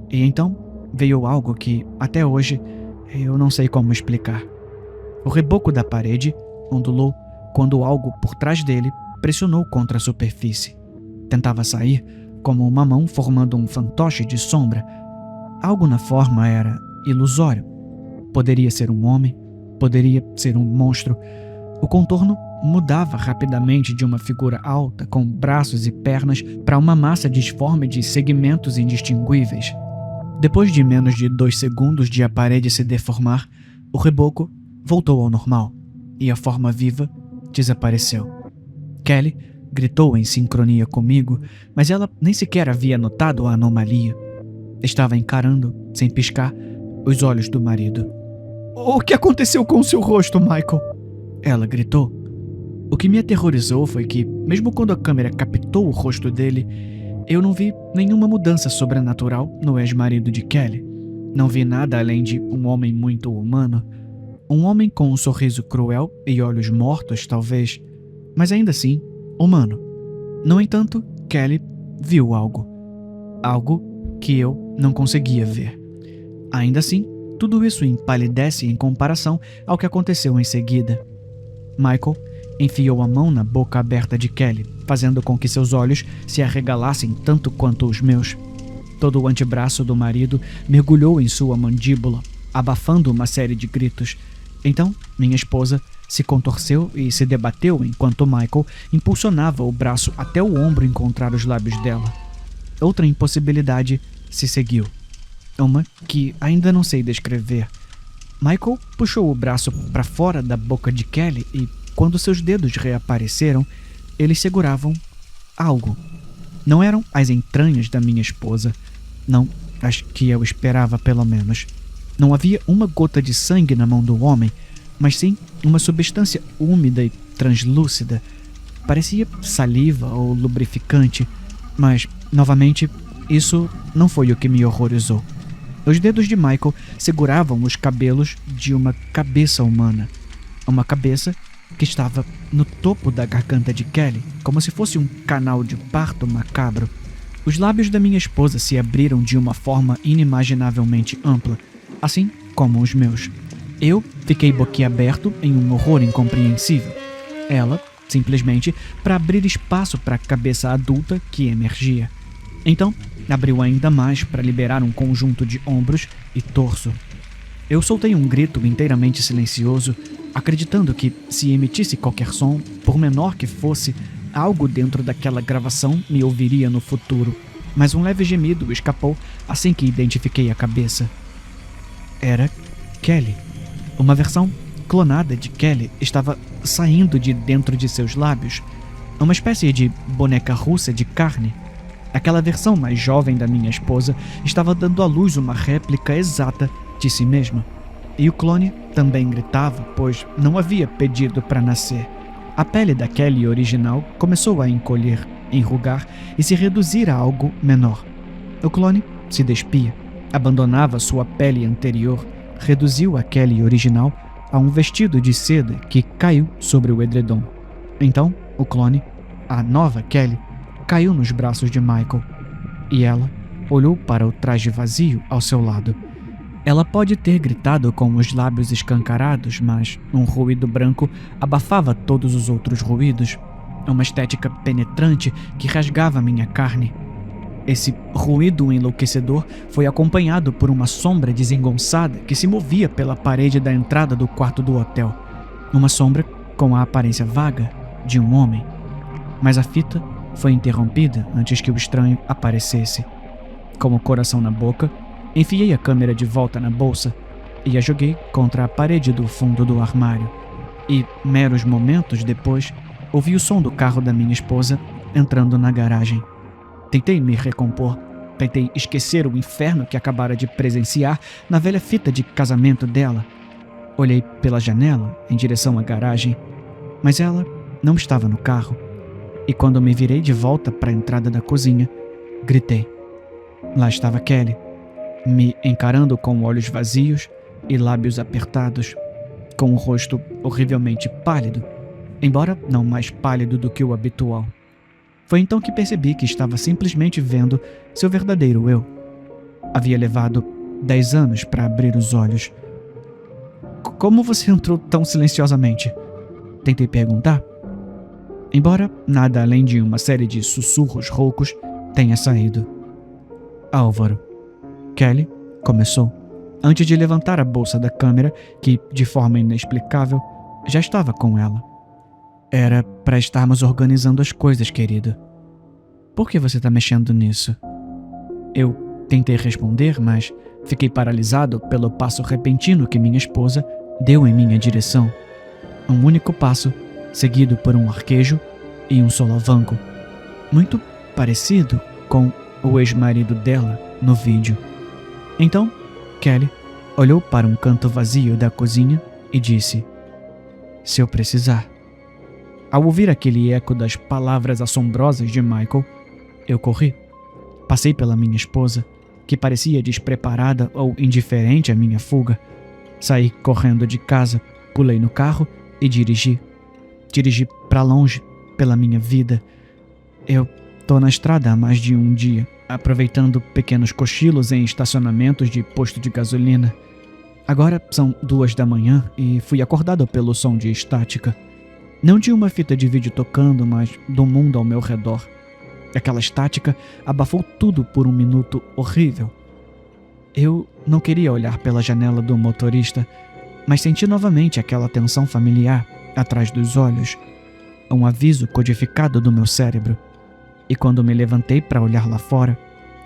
[SPEAKER 1] E então veio algo que, até hoje, eu não sei como explicar. O reboco da parede ondulou quando algo por trás dele pressionou contra a superfície. Tentava sair, como uma mão formando um fantoche de sombra. Algo na forma era ilusório. Poderia ser um homem, poderia ser um monstro. O contorno mudava rapidamente de uma figura alta, com braços e pernas, para uma massa disforme de segmentos indistinguíveis. Depois de menos de 2 segundos de a parede se deformar, o reboco voltou ao normal, e a forma viva desapareceu. Kelly gritou em sincronia comigo, mas ela nem sequer havia notado a anomalia. Estava encarando, sem piscar, os olhos do marido. "O que aconteceu com o seu rosto, Michael?" ela gritou. O que me aterrorizou foi que, mesmo quando a câmera captou o rosto dele, eu não vi nenhuma mudança sobrenatural no ex-marido de Kelly. Não vi nada além de um homem muito humano. Um homem com um sorriso cruel e olhos mortos, talvez, mas ainda assim, humano. No entanto, Kelly viu algo. Algo que eu não conseguia ver. Ainda assim, tudo isso empalidece em comparação ao que aconteceu em seguida. Michael enfiou a mão na boca aberta de Kelly, fazendo com que seus olhos se arregalassem tanto quanto os meus. Todo o antebraço do marido mergulhou em sua mandíbula, abafando uma série de gritos. Então, minha esposa se contorceu e se debateu enquanto Michael impulsionava o braço até o ombro encontrar os lábios dela. Outra impossibilidade se seguiu. Uma que ainda não sei descrever. Michael puxou o braço para fora da boca de Kelly e, quando seus dedos reapareceram, eles seguravam algo. Não eram as entranhas da minha esposa. Não, as que eu esperava, pelo menos. Não havia uma gota de sangue na mão do homem, mas sim uma substância úmida e translúcida. Parecia saliva ou lubrificante, mas, novamente, isso não foi o que me horrorizou. Os dedos de Michael seguravam os cabelos de uma cabeça humana. Uma cabeça que estava no topo da garganta de Kelly, como se fosse um canal de parto macabro. Os lábios da minha esposa se abriram de uma forma inimaginavelmente ampla, assim como os meus. Eu fiquei boquiaberto em um horror incompreensível. Ela, simplesmente, para abrir espaço para a cabeça adulta que emergia. Então, abriu ainda mais para liberar um conjunto de ombros e torso. Eu soltei um grito inteiramente silencioso, acreditando que, se emitisse qualquer som, por menor que fosse, algo dentro daquela gravação me ouviria no futuro. Mas um leve gemido escapou assim que identifiquei a cabeça. Era Kelly. Uma versão clonada de Kelly estava saindo de dentro de seus lábios. Uma espécie de boneca russa de carne. Aquela versão mais jovem da minha esposa estava dando à luz uma réplica exata de si mesma. E o clone também gritava, pois não havia pedido para nascer. A pele da Kelly original começou a encolher, enrugar e se reduzir a algo menor. O clone se despia, abandonava sua pele anterior, reduziu a Kelly original a um vestido de seda que caiu sobre o edredom. Então, o clone, a nova Kelly, caiu nos braços de Michael, e ela olhou para o traje vazio ao seu lado. Ela pode ter gritado com os lábios escancarados, mas um ruído branco abafava todos os outros ruídos, uma estética penetrante que rasgava minha carne. Esse ruído enlouquecedor foi acompanhado por uma sombra desengonçada que se movia pela parede da entrada do quarto do hotel. Uma sombra com a aparência vaga de um homem. Mas a fita foi interrompida antes que o estranho aparecesse. Com o coração na boca, enfiei a câmera de volta na bolsa e a joguei contra a parede do fundo do armário. E, meros momentos depois, ouvi o som do carro da minha esposa entrando na garagem. Tentei me recompor, tentei esquecer o inferno que acabara de presenciar na velha fita de casamento dela. Olhei pela janela em direção à garagem, mas ela não estava no carro. E quando me virei de volta para a entrada da cozinha, gritei. Lá estava Kelly, me encarando com olhos vazios e lábios apertados, com o rosto horrivelmente pálido, embora não mais pálido do que o habitual. Foi então que percebi que estava simplesmente vendo seu verdadeiro eu. Havia levado 10 anos para abrir os olhos. Como você entrou tão silenciosamente? Tentei perguntar. Embora nada além de uma série de sussurros roucos, tenha saído. Álvaro. Kelly começou, antes de levantar a bolsa da câmera, que, de forma inexplicável, já estava com ela. Era para estarmos organizando as coisas, querido. Por que você está mexendo nisso? Eu tentei responder, mas fiquei paralisado pelo passo repentino que minha esposa deu em minha direção. Um único passo, seguido por um arquejo e um solavanco, muito parecido com o ex-marido dela no vídeo. Então, Kelly olhou para um canto vazio da cozinha e disse: "Se eu precisar." Ao ouvir aquele eco das palavras assombrosas de Michael, eu corri. Passei pela minha esposa, que parecia despreparada ou indiferente à minha fuga. Saí correndo de casa, pulei no carro e dirigi. Dirigi para longe, pela minha vida. Eu tô na estrada há mais de um dia, aproveitando pequenos cochilos em estacionamentos de posto de gasolina. Agora são 2 da manhã e fui acordado pelo som de estática. Não de uma fita de vídeo tocando, mas do mundo ao meu redor. Aquela estática abafou tudo por um minuto horrível. Eu não queria olhar pela janela do motorista, mas senti novamente aquela tensão familiar atrás dos olhos, um aviso codificado do meu cérebro. E quando me levantei para olhar lá fora,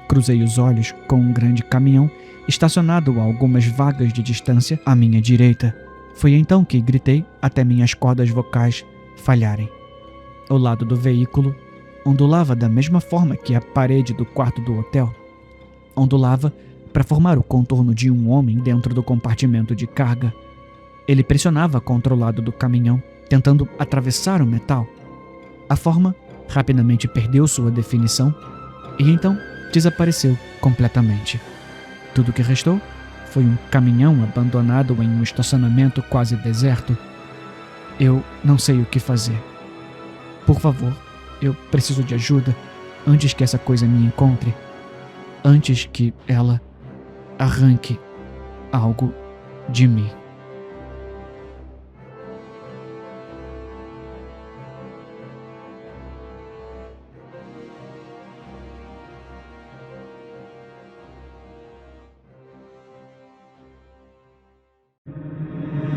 [SPEAKER 1] cruzei os olhos com um grande caminhão estacionado a algumas vagas de distância à minha direita. Foi então que gritei até minhas cordas vocais falharem. O lado do veículo ondulava da mesma forma que a parede do quarto do hotel. Ondulava para formar o contorno de um homem dentro do compartimento de carga. Ele pressionava contra o lado do caminhão, tentando atravessar o metal. A forma rapidamente perdeu sua definição e então desapareceu completamente. Tudo que restou foi um caminhão abandonado em um estacionamento quase deserto. Eu não sei o que fazer. Por favor, eu preciso de ajuda antes que essa coisa me encontre. Antes que ela arranque algo de mim.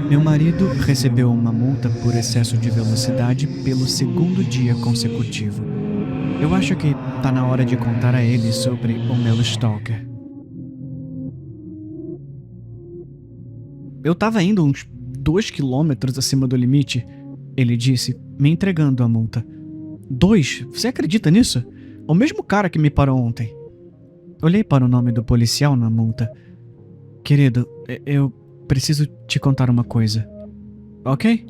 [SPEAKER 1] Meu marido recebeu uma multa por excesso de velocidade pelo 2º dia consecutivo. Eu acho que tá na hora de contar a ele sobre o meu stalker. Eu tava indo uns 2 quilômetros acima do limite, ele disse, me entregando a multa. 2? Você acredita nisso? O mesmo cara que me parou ontem. Olhei para o nome do policial na multa. Querido, eu preciso te contar uma coisa. Ok?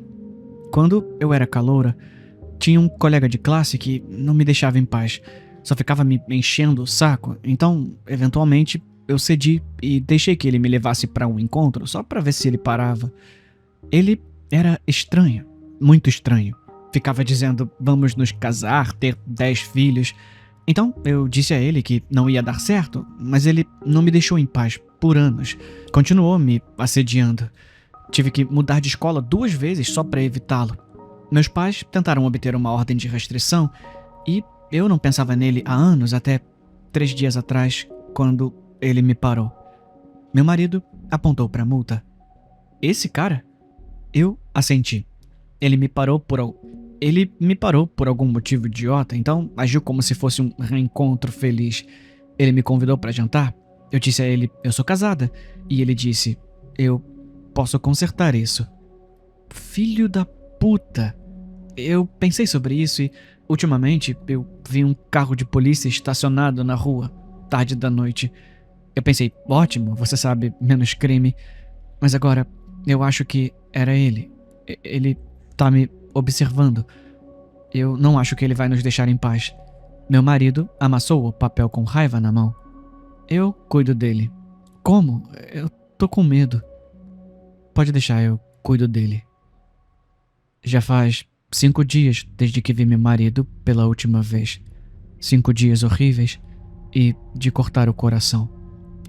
[SPEAKER 1] Quando eu era caloura, tinha um colega de classe que não me deixava em paz. Só ficava me enchendo o saco. Então, eventualmente, eu cedi e deixei que ele me levasse para um encontro só para ver se ele parava. Ele era estranho, muito estranho. Ficava dizendo, vamos nos casar, ter 10 filhos. Então, eu disse a ele que não ia dar certo, mas ele não me deixou em paz por anos. Continuou me assediando. Tive que mudar de escola 2 vezes só para evitá-lo. Meus pais tentaram obter uma ordem de restrição e eu não pensava nele há anos, até 3 dias atrás, quando ele me parou. Meu marido apontou para a multa. Esse cara? Eu assenti. Ele me parou por algum motivo idiota, então agiu como se fosse um reencontro feliz. Ele me convidou para jantar. Eu disse a ele, eu sou casada. E ele disse, eu posso consertar isso. Filho da puta. Eu pensei sobre isso e, ultimamente, eu vi um carro de polícia estacionado na rua, tarde da noite. Eu pensei, ótimo, você sabe, menos crime. Mas agora, eu acho que era ele. Ele tá me observando. Eu não acho que ele vai nos deixar em paz. Meu marido amassou o papel com raiva na mão. Eu cuido dele. Como? Eu tô com medo. Pode deixar, eu cuido dele. Já faz 5 dias desde que vi meu marido pela última vez. 5 dias horríveis e de cortar o coração.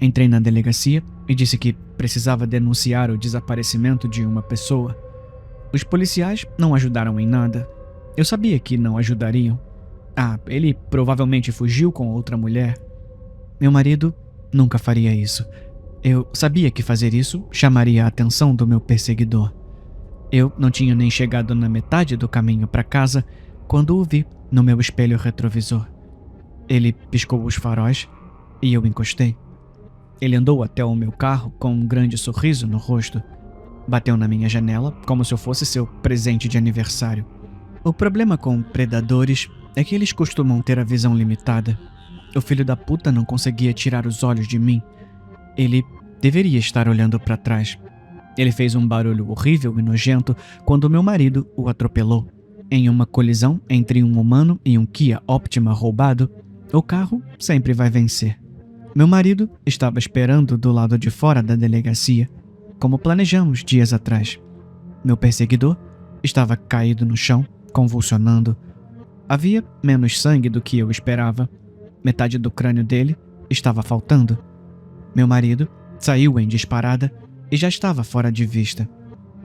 [SPEAKER 1] Entrei na delegacia e disse que precisava denunciar o desaparecimento de uma pessoa. Os policiais não ajudaram em nada. Eu sabia que não ajudariam. Ah, ele provavelmente fugiu com outra mulher. Meu marido nunca faria isso. Eu sabia que fazer isso chamaria a atenção do meu perseguidor. Eu não tinha nem chegado na metade do caminho para casa quando o vi no meu espelho retrovisor. Ele piscou os faróis e eu encostei. Ele andou até o meu carro com um grande sorriso no rosto. Bateu na minha janela como se eu fosse seu presente de aniversário. O problema com predadores é que eles costumam ter a visão limitada. O filho da puta não conseguia tirar os olhos de mim. Ele deveria estar olhando para trás. Ele fez um barulho horrível e nojento quando meu marido o atropelou. Em uma colisão entre um humano e um Kia Optima roubado, o carro sempre vai vencer. Meu marido estava esperando do lado de fora da delegacia, como planejamos dias atrás. Meu perseguidor estava caído no chão, convulsionando. Havia menos sangue do que eu esperava. Metade do crânio dele estava faltando. Meu marido saiu em disparada e já estava fora de vista.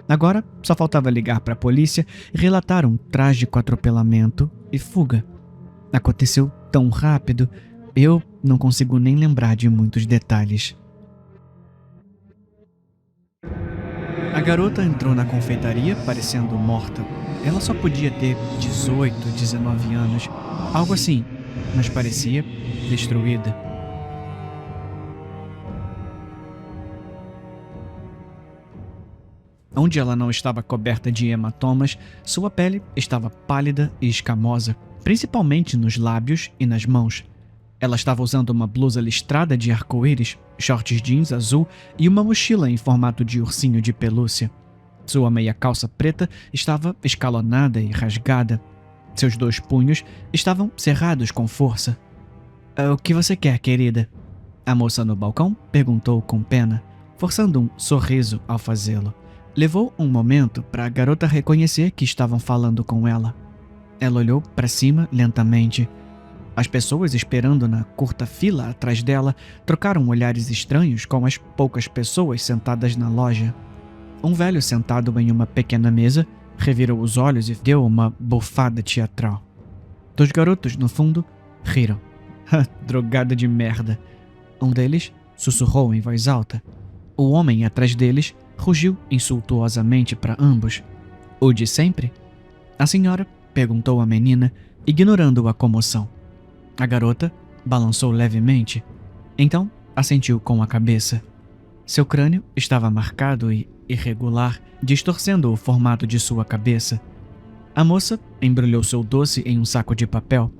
[SPEAKER 1] Agora só faltava ligar para a polícia e relatar um trágico atropelamento e fuga. Aconteceu tão rápido, eu não consigo nem lembrar de muitos detalhes. A garota entrou na confeitaria parecendo morta. Ela só podia ter 18, 19 anos, algo assim, mas parecia destruída. Onde ela não estava coberta de hematomas, sua pele estava pálida e escamosa, principalmente nos lábios e nas mãos. Ela estava usando uma blusa listrada de arco-íris, shorts jeans azul e uma mochila em formato de ursinho de pelúcia. Sua meia calça preta estava escalonada e rasgada. Seus 2 punhos estavam cerrados com força. O que você quer, querida? A moça no balcão perguntou com pena, forçando um sorriso ao fazê-lo. Levou um momento para a garota reconhecer que estavam falando com ela. Ela olhou para cima lentamente. As pessoas esperando na curta fila atrás dela trocaram olhares estranhos com as poucas pessoas sentadas na loja. Um velho sentado em uma pequena mesa revirou os olhos e deu uma bufada teatral. 2 garotos no fundo riram. Drogada de merda. Um deles sussurrou em voz alta. O homem atrás deles rugiu insultuosamente para ambos. O de sempre? A senhora perguntou à menina, ignorando a comoção. A garota balançou levemente, então assentiu com a cabeça. Seu crânio estava marcado e irregular, distorcendo o formato de sua cabeça. A moça embrulhou seu doce em um saco de papel.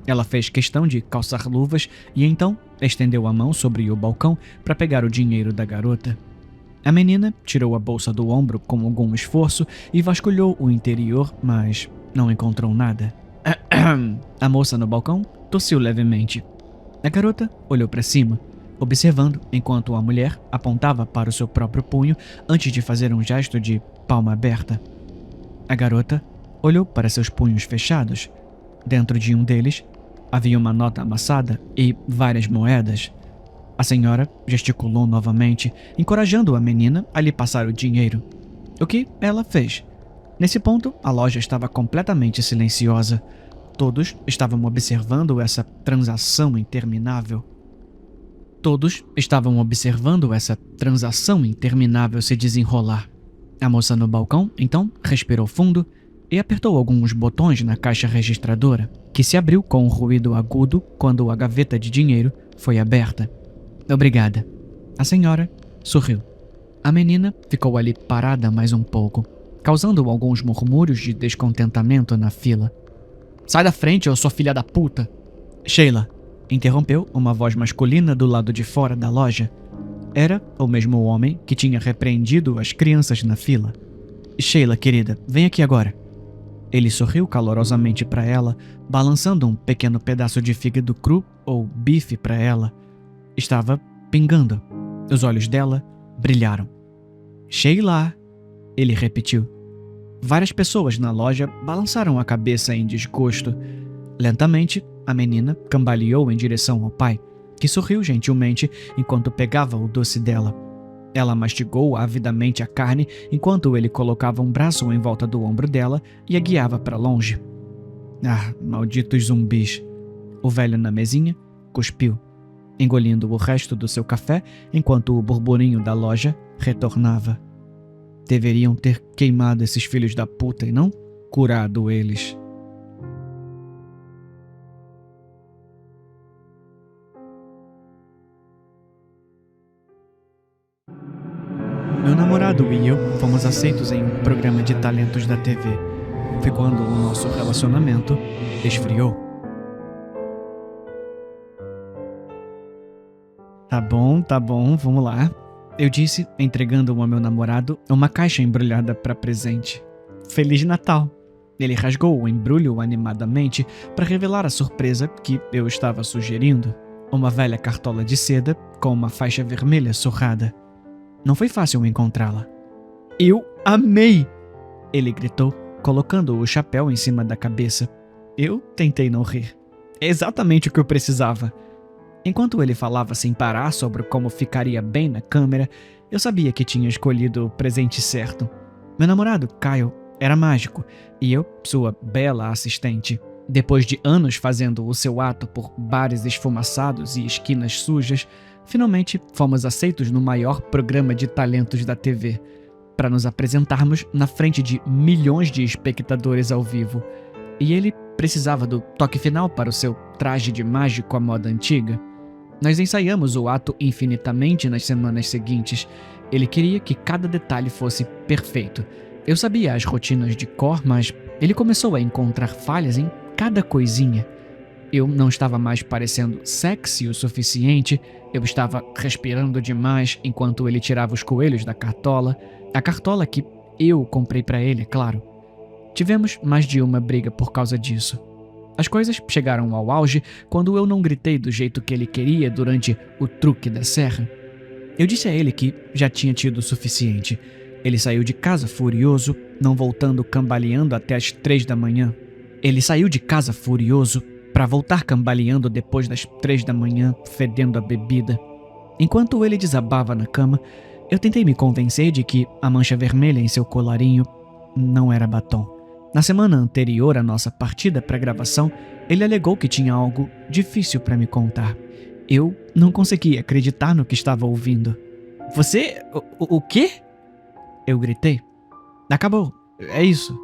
[SPEAKER 1] Ela fez questão de calçar luvas e então estendeu a mão sobre o balcão para pegar o dinheiro da garota. A menina tirou a bolsa do ombro com algum esforço e vasculhou o interior, mas não encontrou nada. A moça no balcão tossiu levemente. A garota olhou para cima, observando enquanto a mulher apontava para o seu próprio punho antes de fazer um gesto de palma aberta. A garota olhou para seus punhos fechados. Dentro de um deles havia uma nota amassada e várias moedas. A senhora gesticulou novamente, encorajando a menina a lhe passar o dinheiro. O que ela fez? Nesse ponto, a loja estava completamente silenciosa. Todos estavam observando essa transação interminável. Se desenrolar. A moça no balcão, então, respirou fundo e apertou alguns botões na caixa registradora, que se abriu com um ruído agudo quando a gaveta de dinheiro foi aberta. Obrigada. A senhora sorriu. A menina ficou ali parada mais um pouco, causando alguns murmúrios de descontentamento na fila. Sai da frente, ô sua filha da puta! Sheila, interrompeu uma voz masculina do lado de fora da loja. Era o mesmo homem que tinha repreendido as crianças na fila. Sheila, querida, vem aqui agora. Ele sorriu calorosamente para ela, balançando um pequeno pedaço de fígado cru ou bife para ela. Estava pingando. Os olhos dela brilharam. Sheila, ele repetiu. Várias pessoas na loja balançaram a cabeça em desgosto. Lentamente, a menina cambaleou em direção ao pai, que sorriu gentilmente enquanto pegava o doce dela. Ela mastigou avidamente a carne enquanto ele colocava um braço em volta do ombro dela e a guiava para longe. Ah, malditos zumbis. O velho na mesinha cuspiu, engolindo o resto do seu café enquanto o burburinho da loja retornava. Deveriam ter queimado esses filhos da puta e não curado eles. Meu namorado e eu fomos aceitos em um programa de talentos da TV. Foi quando o nosso relacionamento esfriou. Tá bom, vamos lá. Eu disse, entregando ao meu namorado uma caixa embrulhada para presente. Feliz Natal! Ele rasgou o embrulho animadamente para revelar a surpresa que eu estava sugerindo. Uma velha cartola de seda com uma faixa vermelha surrada. Não foi fácil encontrá-la. Eu amei! Ele gritou, colocando o chapéu em cima da cabeça. Eu tentei não rir. É exatamente o que eu precisava. Enquanto ele falava sem parar sobre como ficaria bem na câmera, eu sabia que tinha escolhido o presente certo. Meu namorado, Kyle, era mágico e eu, sua bela assistente. Depois de anos fazendo o seu ato por bares esfumaçados e esquinas sujas, finalmente fomos aceitos no maior programa de talentos da TV, para nos apresentarmos na frente de milhões de espectadores ao vivo. E ele precisava do toque final para o seu traje de mágico à moda antiga. Nós ensaiamos o ato infinitamente nas semanas seguintes. Ele queria que cada detalhe fosse perfeito. Eu sabia as rotinas de cor, mas ele começou a encontrar falhas em cada coisinha. Eu não estava mais parecendo sexy o suficiente, eu estava respirando demais enquanto ele tirava os coelhos da cartola. A cartola que eu comprei para ele, é claro. Tivemos mais de uma briga por causa disso. As coisas chegaram ao auge quando eu não gritei do jeito que ele queria durante o truque da serra. Eu disse a ele que já tinha tido o suficiente. Ele saiu de casa furioso, não voltando cambaleando até as 3 da manhã. Ele saiu de casa furioso para voltar cambaleando depois das 3 da manhã, fedendo a bebida. Enquanto ele desabava na cama, eu tentei me convencer de que a mancha vermelha em seu colarinho não era batom. Na semana anterior à nossa partida para a gravação, ele alegou que tinha algo difícil para me contar. Eu não conseguia acreditar no que estava ouvindo. Você... O quê? Eu gritei. Acabou, é isso.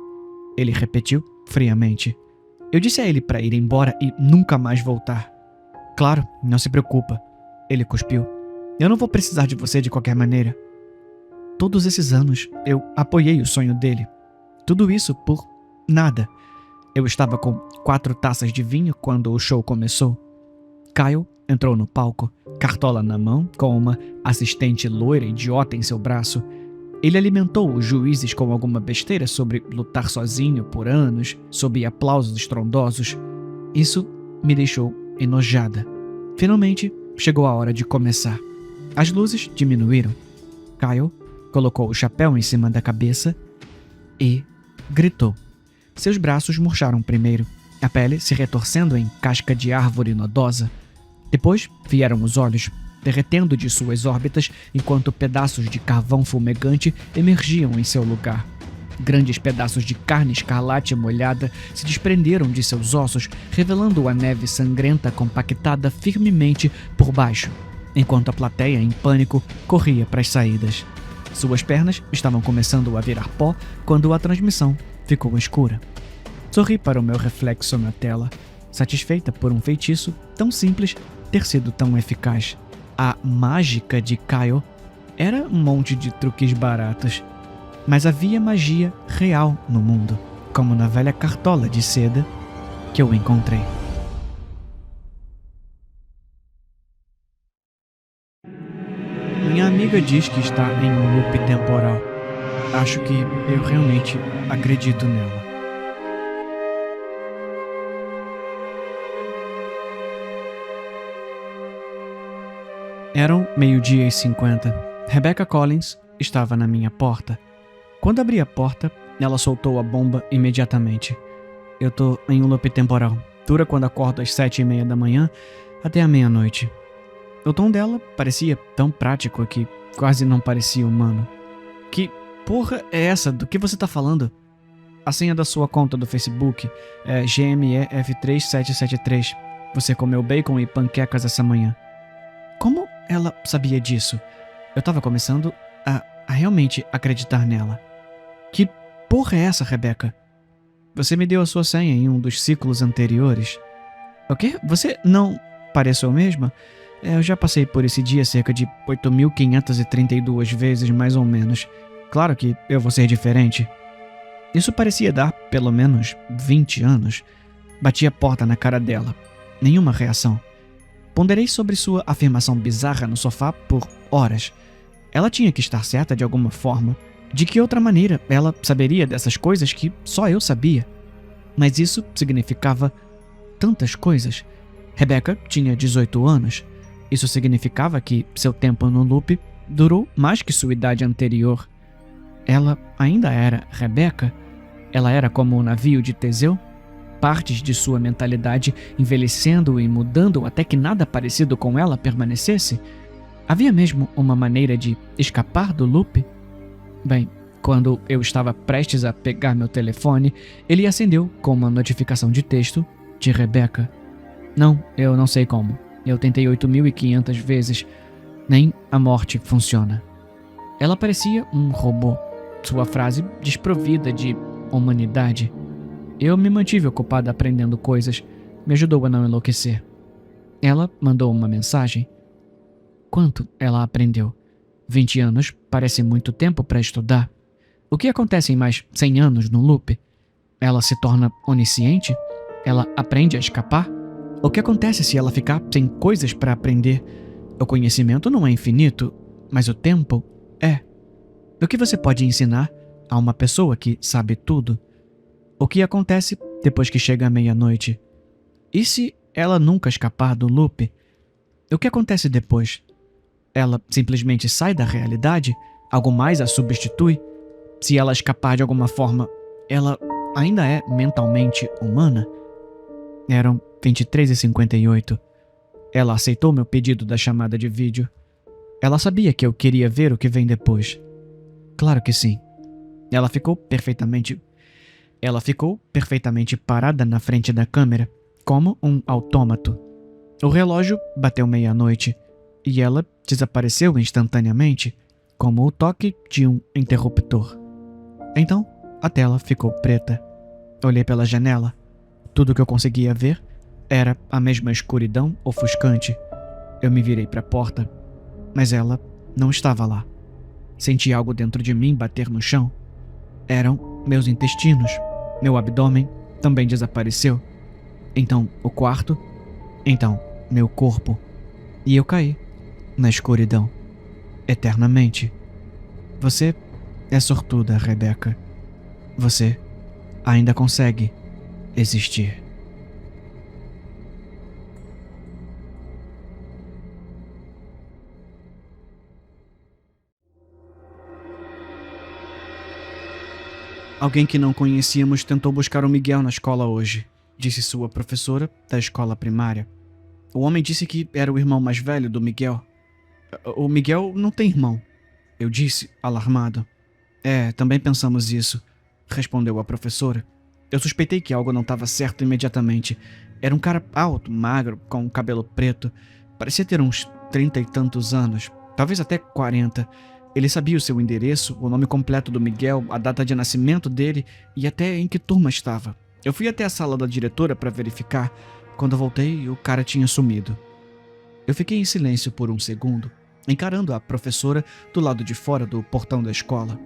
[SPEAKER 1] Ele repetiu friamente. Eu disse a ele para ir embora e nunca mais voltar. Claro, não se preocupa. Ele cuspiu. Eu não vou precisar de você de qualquer maneira. Todos esses anos eu apoiei o sonho dele. Tudo isso por nada. Eu estava com 4 taças de vinho quando o show começou. Kyle entrou no palco, cartola na mão, com uma assistente loira idiota em seu braço. Ele alimentou os juízes com alguma besteira sobre lutar sozinho por anos, sob aplausos estrondosos. Isso me deixou enojada. Finalmente, chegou a hora de começar. As luzes diminuíram. Kyle colocou o chapéu em cima da cabeça e gritou. Seus braços murcharam primeiro, a pele se retorcendo em casca de árvore nodosa. Depois vieram os olhos, derretendo de suas órbitas enquanto pedaços de carvão fumegante emergiam em seu lugar. Grandes pedaços de carne escarlate molhada se desprenderam de seus ossos, revelando a neve sangrenta compactada firmemente por baixo, enquanto a plateia, em pânico, corria para as saídas. Suas pernas estavam começando a virar pó quando a transmissão ficou escura. Sorri para o meu reflexo na tela, satisfeita por um feitiço tão simples ter sido tão eficaz. A mágica de Kyle era um monte de truques baratos, mas havia magia real no mundo, como na velha cartola de seda que eu encontrei. Minha amiga diz que está em um loop temporal. Acho que eu realmente acredito nela. Eram 12:50. Rebecca Collins estava na minha porta. Quando abri a porta, ela soltou a bomba imediatamente. Eu tô em um loop temporal. Dura quando acordo às 7:30 da manhã até a meia-noite. O tom dela parecia tão prático que quase não parecia humano. Que porra é essa? Do que você tá falando? A senha da sua conta do Facebook é GMEF3773. Você comeu bacon e panquecas essa manhã. Como ela sabia disso? Eu tava começando a realmente acreditar nela. Que porra é essa, Rebecca? Você me deu a sua senha em um dos ciclos anteriores. O quê? Você não pareceu mesma? Eu já passei por esse dia cerca de 8.532 vezes, mais ou menos. Claro que eu vou ser diferente. Isso parecia dar pelo menos 20 anos. Bati a porta na cara dela. Nenhuma reação. Ponderei sobre sua afirmação bizarra no sofá por horas. Ela tinha que estar certa de alguma forma. De que outra maneira ela saberia dessas coisas que só eu sabia? Mas isso significava tantas coisas. Rebecca tinha 18 anos. Isso significava que seu tempo no loop durou mais que sua idade anterior. Ela ainda era Rebecca? Ela era como o navio de Teseu? Partes de sua mentalidade envelhecendo e mudando até que nada parecido com ela permanecesse? Havia mesmo uma maneira de escapar do loop? Bem, quando eu estava prestes a pegar meu telefone, ele acendeu com uma notificação de texto de Rebecca. Não, eu não sei como. Eu tentei 8.500 vezes. Nem a morte funciona. Ela parecia um robô. Sua frase desprovida de humanidade. Eu me mantive ocupado aprendendo coisas. Me ajudou a não enlouquecer. Ela mandou uma mensagem. Quanto ela aprendeu? 20 anos parece muito tempo para estudar. O que acontece em mais 100 anos no loop? Ela se torna onisciente? Ela aprende a escapar? O que acontece se ela ficar sem coisas para aprender? O conhecimento não é infinito, mas o tempo é. O que você pode ensinar a uma pessoa que sabe tudo? O que acontece depois que chega a meia-noite? E se ela nunca escapar do loop? O que acontece depois? Ela simplesmente sai da realidade? Algo mais a substitui? Se ela escapar de alguma forma, ela ainda é mentalmente humana? Eram 23h58. Ela aceitou meu pedido da chamada de vídeo. Ela sabia que eu queria ver o que vem depois. Claro que sim. Ela ficou perfeitamente parada na frente da câmera, como um autômato. O relógio bateu meia-noite e ela desapareceu instantaneamente, como o toque de um interruptor. Então, a tela ficou preta. Olhei pela janela. Tudo que eu conseguia ver era a mesma escuridão ofuscante. Eu me virei para a porta, mas ela não estava lá. Senti algo dentro de mim bater no chão. Eram meus intestinos. Meu abdômen também desapareceu. Então, o quarto. Então, meu corpo. E eu caí na escuridão. Eternamente. Você é sortuda, Rebecca. Você ainda consegue existir. Alguém que não conhecíamos tentou buscar o Miguel na escola hoje, disse sua professora da escola primária. O homem disse que era o irmão mais velho do Miguel. O Miguel não tem irmão, eu disse, alarmado. Também pensamos isso, respondeu a professora. Eu suspeitei que algo não estava certo imediatamente. Era um cara alto, magro, com cabelo preto. Parecia ter uns 30 e tantos anos, talvez até 40. Ele sabia o seu endereço, o nome completo do Miguel, a data de nascimento dele e até em que turma estava. Eu fui até a sala da diretora para verificar. Quando voltei, o cara tinha sumido. Eu fiquei em silêncio por um segundo, encarando a professora do lado de fora do portão da escola.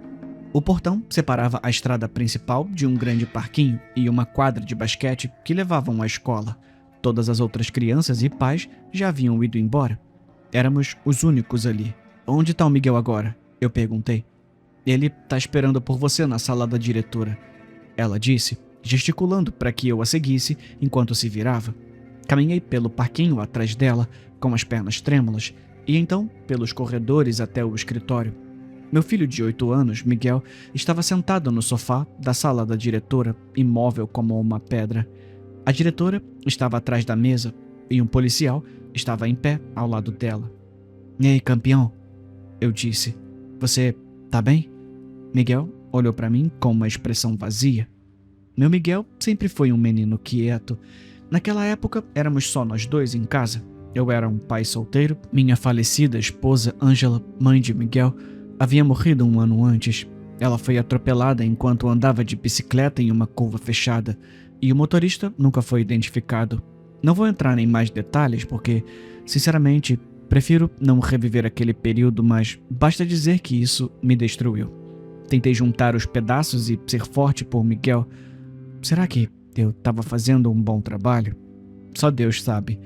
[SPEAKER 1] O portão separava a estrada principal de um grande parquinho e uma quadra de basquete que levavam à escola. Todas as outras crianças e pais já haviam ido embora. Éramos os únicos ali. Onde está o Miguel agora? Eu perguntei. Ele está esperando por você na sala da diretora, ela disse, gesticulando para que eu a seguisse enquanto se virava. Caminhei pelo parquinho atrás dela, com as pernas trêmulas, e então pelos corredores até o escritório. Meu filho de 8 anos, Miguel, estava sentado no sofá da sala da diretora, imóvel como uma pedra. A diretora estava atrás da mesa e um policial estava em pé ao lado dela. Ei, campeão, eu disse. Você tá bem? Miguel olhou para mim com uma expressão vazia. Meu Miguel sempre foi um menino quieto. Naquela época, éramos só nós dois em casa. Eu era um pai solteiro, minha falecida esposa, Ângela, mãe de Miguel, havia morrido um ano antes. Ela foi atropelada enquanto andava de bicicleta em uma curva fechada, e o motorista nunca foi identificado. Não vou entrar em mais detalhes porque, sinceramente, prefiro não reviver aquele período, mas basta dizer que isso me destruiu. Tentei juntar os pedaços e ser forte por Miguel. Será que eu estava fazendo um bom trabalho? Só Deus sabe.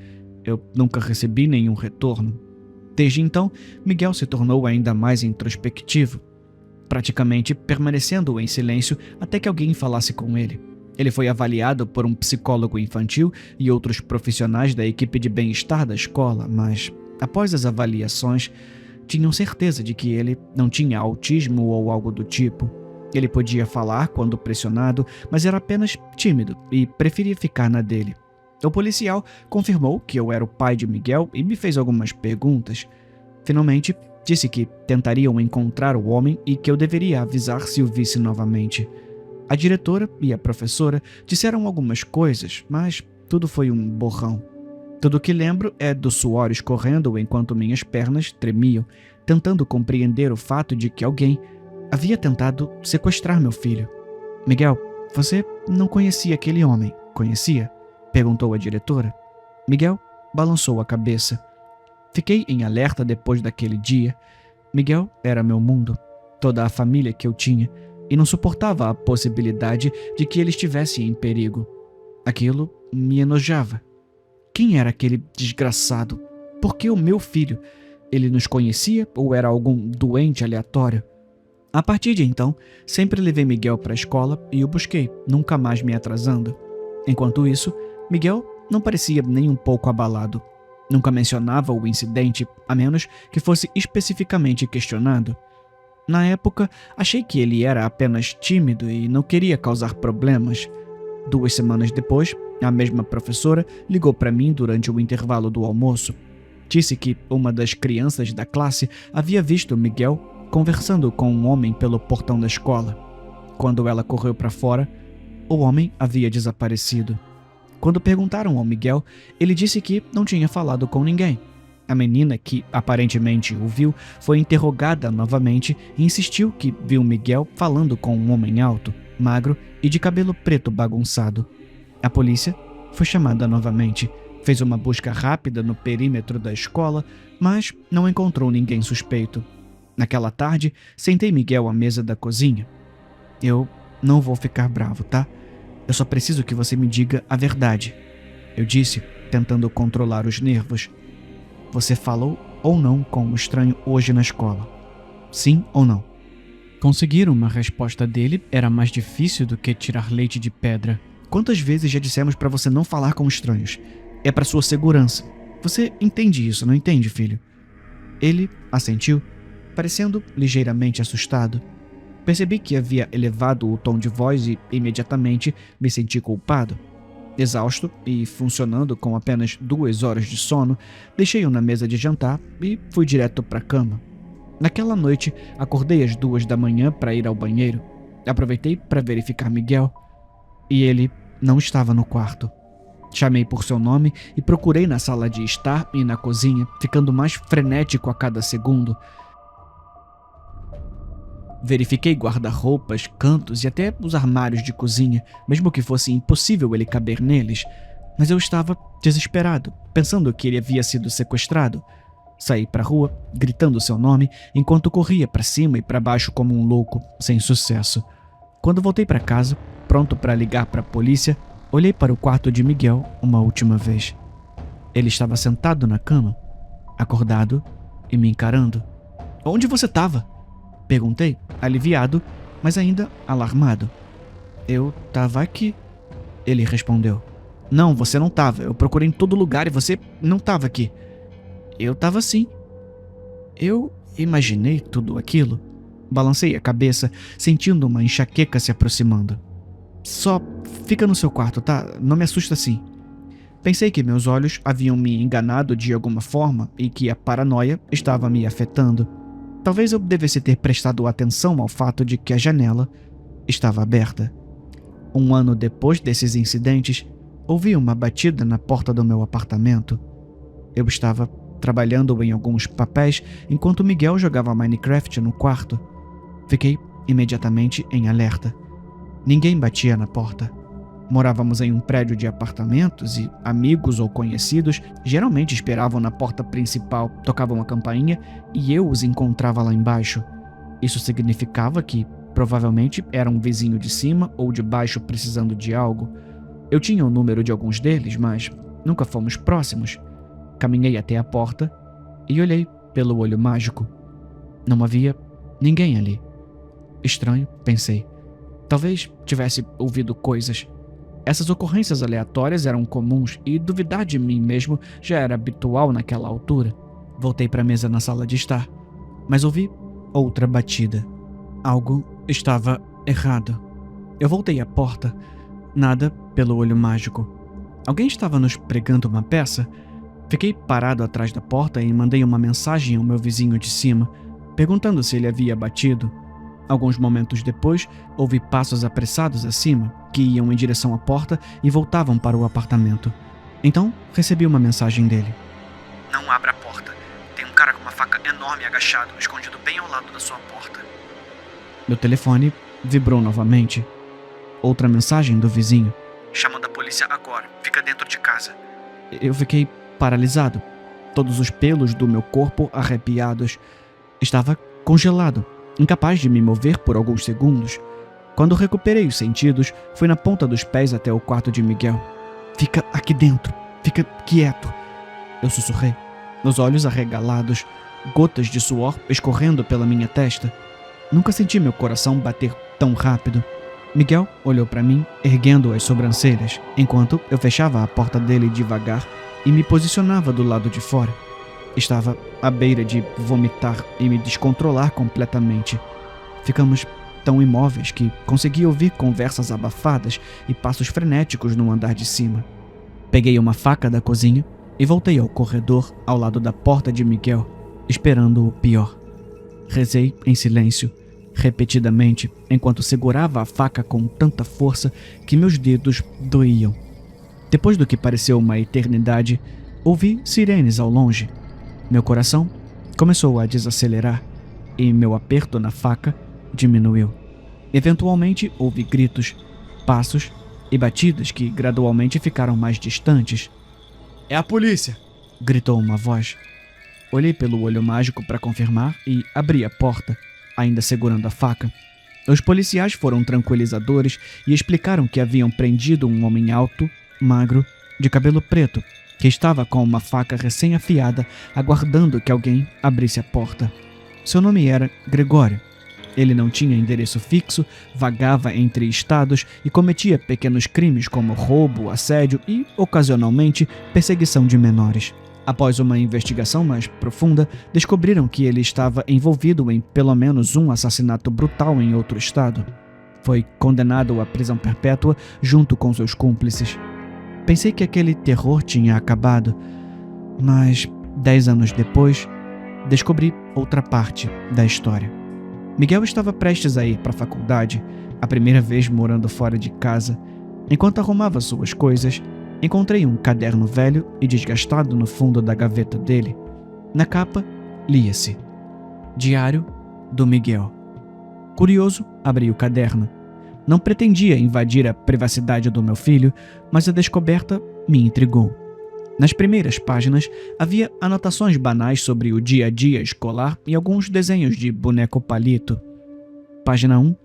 [SPEAKER 1] Eu nunca recebi nenhum retorno. Desde então, Miguel se tornou ainda mais introspectivo, praticamente permanecendo em silêncio até que alguém falasse com ele. Ele foi avaliado por um psicólogo infantil e outros profissionais da equipe de bem-estar da escola, mas, após as avaliações, tinham certeza de que ele não tinha autismo ou algo do tipo. Ele podia falar quando pressionado, mas era apenas tímido e preferia ficar na dele. O policial confirmou que eu era o pai de Miguel e me fez algumas perguntas. Finalmente, disse que tentariam encontrar o homem e que eu deveria avisar se o visse novamente. A diretora e a professora disseram algumas coisas, mas tudo foi um borrão. Tudo o que lembro é do suor escorrendo enquanto minhas pernas tremiam, tentando compreender o fato de que alguém havia tentado sequestrar meu filho. Miguel, você não conhecia aquele homem, conhecia? Perguntou a diretora. Miguel balançou a cabeça. Fiquei em alerta depois daquele dia. Miguel era meu mundo, toda a família que eu tinha, e não suportava a possibilidade de que ele estivesse em perigo. Aquilo me enojava. Quem era aquele desgraçado? Por que o meu filho? Ele nos conhecia ou era algum doente aleatório? A partir de então, sempre levei Miguel para a escola e o busquei, nunca mais me atrasando. Enquanto isso, Miguel não parecia nem um pouco abalado. Nunca mencionava o incidente, a menos que fosse especificamente questionado. Na época, achei que ele era apenas tímido e não queria causar problemas. 2 semanas depois, a mesma professora ligou para mim durante o intervalo do almoço. Disse que uma das crianças da classe havia visto Miguel conversando com um homem pelo portão da escola. Quando ela correu para fora, o homem havia desaparecido. Quando perguntaram ao Miguel, ele disse que não tinha falado com ninguém. A menina, que aparentemente o viu, foi interrogada novamente e insistiu que viu Miguel falando com um homem alto, magro e de cabelo preto bagunçado. A polícia foi chamada novamente, fez uma busca rápida no perímetro da escola, mas não encontrou ninguém suspeito. Naquela tarde, sentei Miguel à mesa da cozinha. Eu não vou ficar bravo, tá? Eu só preciso que você me diga a verdade, eu disse, tentando controlar os nervos. Você falou ou não com o estranho hoje na escola? Sim ou não? Conseguir uma resposta dele era mais difícil do que tirar leite de pedra. Quantas vezes já dissemos para você não falar com estranhos? É para sua segurança. Você entende isso, não entende, filho? Ele assentiu, parecendo ligeiramente assustado. Percebi que havia elevado o tom de voz e, imediatamente, me senti culpado. Exausto e funcionando com apenas 2 horas de sono, deixei-o na mesa de jantar e fui direto para a cama. Naquela noite, acordei às 2 da manhã para ir ao banheiro. Aproveitei para verificar Miguel e ele não estava no quarto. Chamei por seu nome e procurei na sala de estar e na cozinha, ficando mais frenético a cada segundo. Verifiquei guarda-roupas, cantos e até os armários de cozinha, mesmo que fosse impossível ele caber neles. Mas eu estava desesperado, pensando que ele havia sido sequestrado. Saí para a rua, gritando seu nome, enquanto corria para cima e para baixo como um louco, sem sucesso. Quando voltei para casa, pronto para ligar para a polícia, olhei para o quarto de Miguel uma última vez. Ele estava sentado na cama, acordado e me encarando. Onde você estava? Perguntei, aliviado, mas ainda alarmado. Eu estava aqui, ele respondeu. Não, você não estava. Eu procurei em todo lugar e você não estava aqui. Eu estava sim. Eu imaginei tudo aquilo. Balancei a cabeça, sentindo uma enxaqueca se aproximando. Só fica no seu quarto, tá? Não me assusta assim. Pensei que meus olhos haviam me enganado de alguma forma e que a paranoia estava me afetando. Talvez eu devesse ter prestado atenção ao fato de que a janela estava aberta. Um ano depois desses incidentes, ouvi uma batida na porta do meu apartamento. Eu estava trabalhando em alguns papéis enquanto Miguel jogava Minecraft no quarto. Fiquei imediatamente em alerta. Ninguém batia na porta. Morávamos em um prédio de apartamentos e amigos ou conhecidos geralmente esperavam na porta principal, tocavam a campainha e eu os encontrava lá embaixo. Isso significava que provavelmente era um vizinho de cima ou de baixo precisando de algo. Eu tinha o número de alguns deles, mas nunca fomos próximos. Caminhei até a porta e olhei pelo olho mágico. Não havia ninguém ali. Estranho, pensei. Talvez tivesse ouvido coisas. Essas ocorrências aleatórias eram comuns e duvidar de mim mesmo já era habitual naquela altura. Voltei para a mesa na sala de estar, mas ouvi outra batida. Algo estava errado. Eu voltei à porta. Nada pelo olho mágico. Alguém estava nos pregando uma peça? Fiquei parado atrás da porta e mandei uma mensagem ao meu vizinho de cima, perguntando se ele havia batido. Alguns momentos depois, ouvi passos apressados acima, que iam em direção à porta e voltavam para o apartamento. Então, recebi uma mensagem dele.
[SPEAKER 2] Não abra a porta. Tem um cara com uma faca enorme agachado, escondido bem ao lado da sua porta.
[SPEAKER 1] Meu telefone vibrou novamente. Outra mensagem do vizinho.
[SPEAKER 2] Chamando a polícia agora. Fica dentro de casa.
[SPEAKER 1] Eu fiquei paralisado. Todos os pelos do meu corpo arrepiados. Estava congelado, incapaz de me mover por alguns segundos. Quando recuperei os sentidos, fui na ponta dos pés até o quarto de Miguel. Fica aqui dentro. Fica quieto. Eu sussurrei, os olhos arregalados, gotas de suor escorrendo pela minha testa. Nunca senti meu coração bater tão rápido. Miguel olhou para mim, erguendo as sobrancelhas, enquanto eu fechava a porta dele devagar e me posicionava do lado de fora. Estava à beira de vomitar e me descontrolar completamente. Ficamos tão imóveis que consegui ouvir conversas abafadas e passos frenéticos no andar de cima. Peguei uma faca da cozinha e voltei ao corredor ao lado da porta de Miguel, esperando o pior. Rezei em silêncio, repetidamente, enquanto segurava a faca com tanta força que meus dedos doíam. Depois do que pareceu uma eternidade, ouvi sirenes ao longe. Meu coração começou a desacelerar e meu aperto na faca diminuiu. Eventualmente ouvi gritos, passos e batidas que gradualmente ficaram mais distantes.
[SPEAKER 2] É a polícia!
[SPEAKER 1] Gritou uma voz. Olhei pelo olho mágico para confirmar e abri a porta, ainda segurando a faca. Os policiais foram tranquilizadores e explicaram que haviam prendido um homem alto, magro, de cabelo preto, que estava com uma faca recém-afiada, aguardando que alguém abrisse a porta. Seu nome era Gregório. Ele não tinha endereço fixo, vagava entre estados e cometia pequenos crimes como roubo, assédio e, ocasionalmente, perseguição de menores. Após uma investigação mais profunda, descobriram que ele estava envolvido em pelo menos um assassinato brutal em outro estado. Foi condenado à prisão perpétua junto com seus cúmplices. Pensei que aquele terror tinha acabado, mas 10 anos depois, descobri outra parte da história. Miguel estava prestes a ir para a faculdade, a primeira vez morando fora de casa. Enquanto arrumava suas coisas, encontrei um caderno velho e desgastado no fundo da gaveta dele. Na capa, lia-se: Diário do Miguel. Curioso, abri o caderno. Não pretendia invadir a privacidade do meu filho, mas a descoberta me intrigou. Nas primeiras páginas, havia anotações banais sobre o dia a dia escolar e alguns desenhos de boneco palito. Página 1.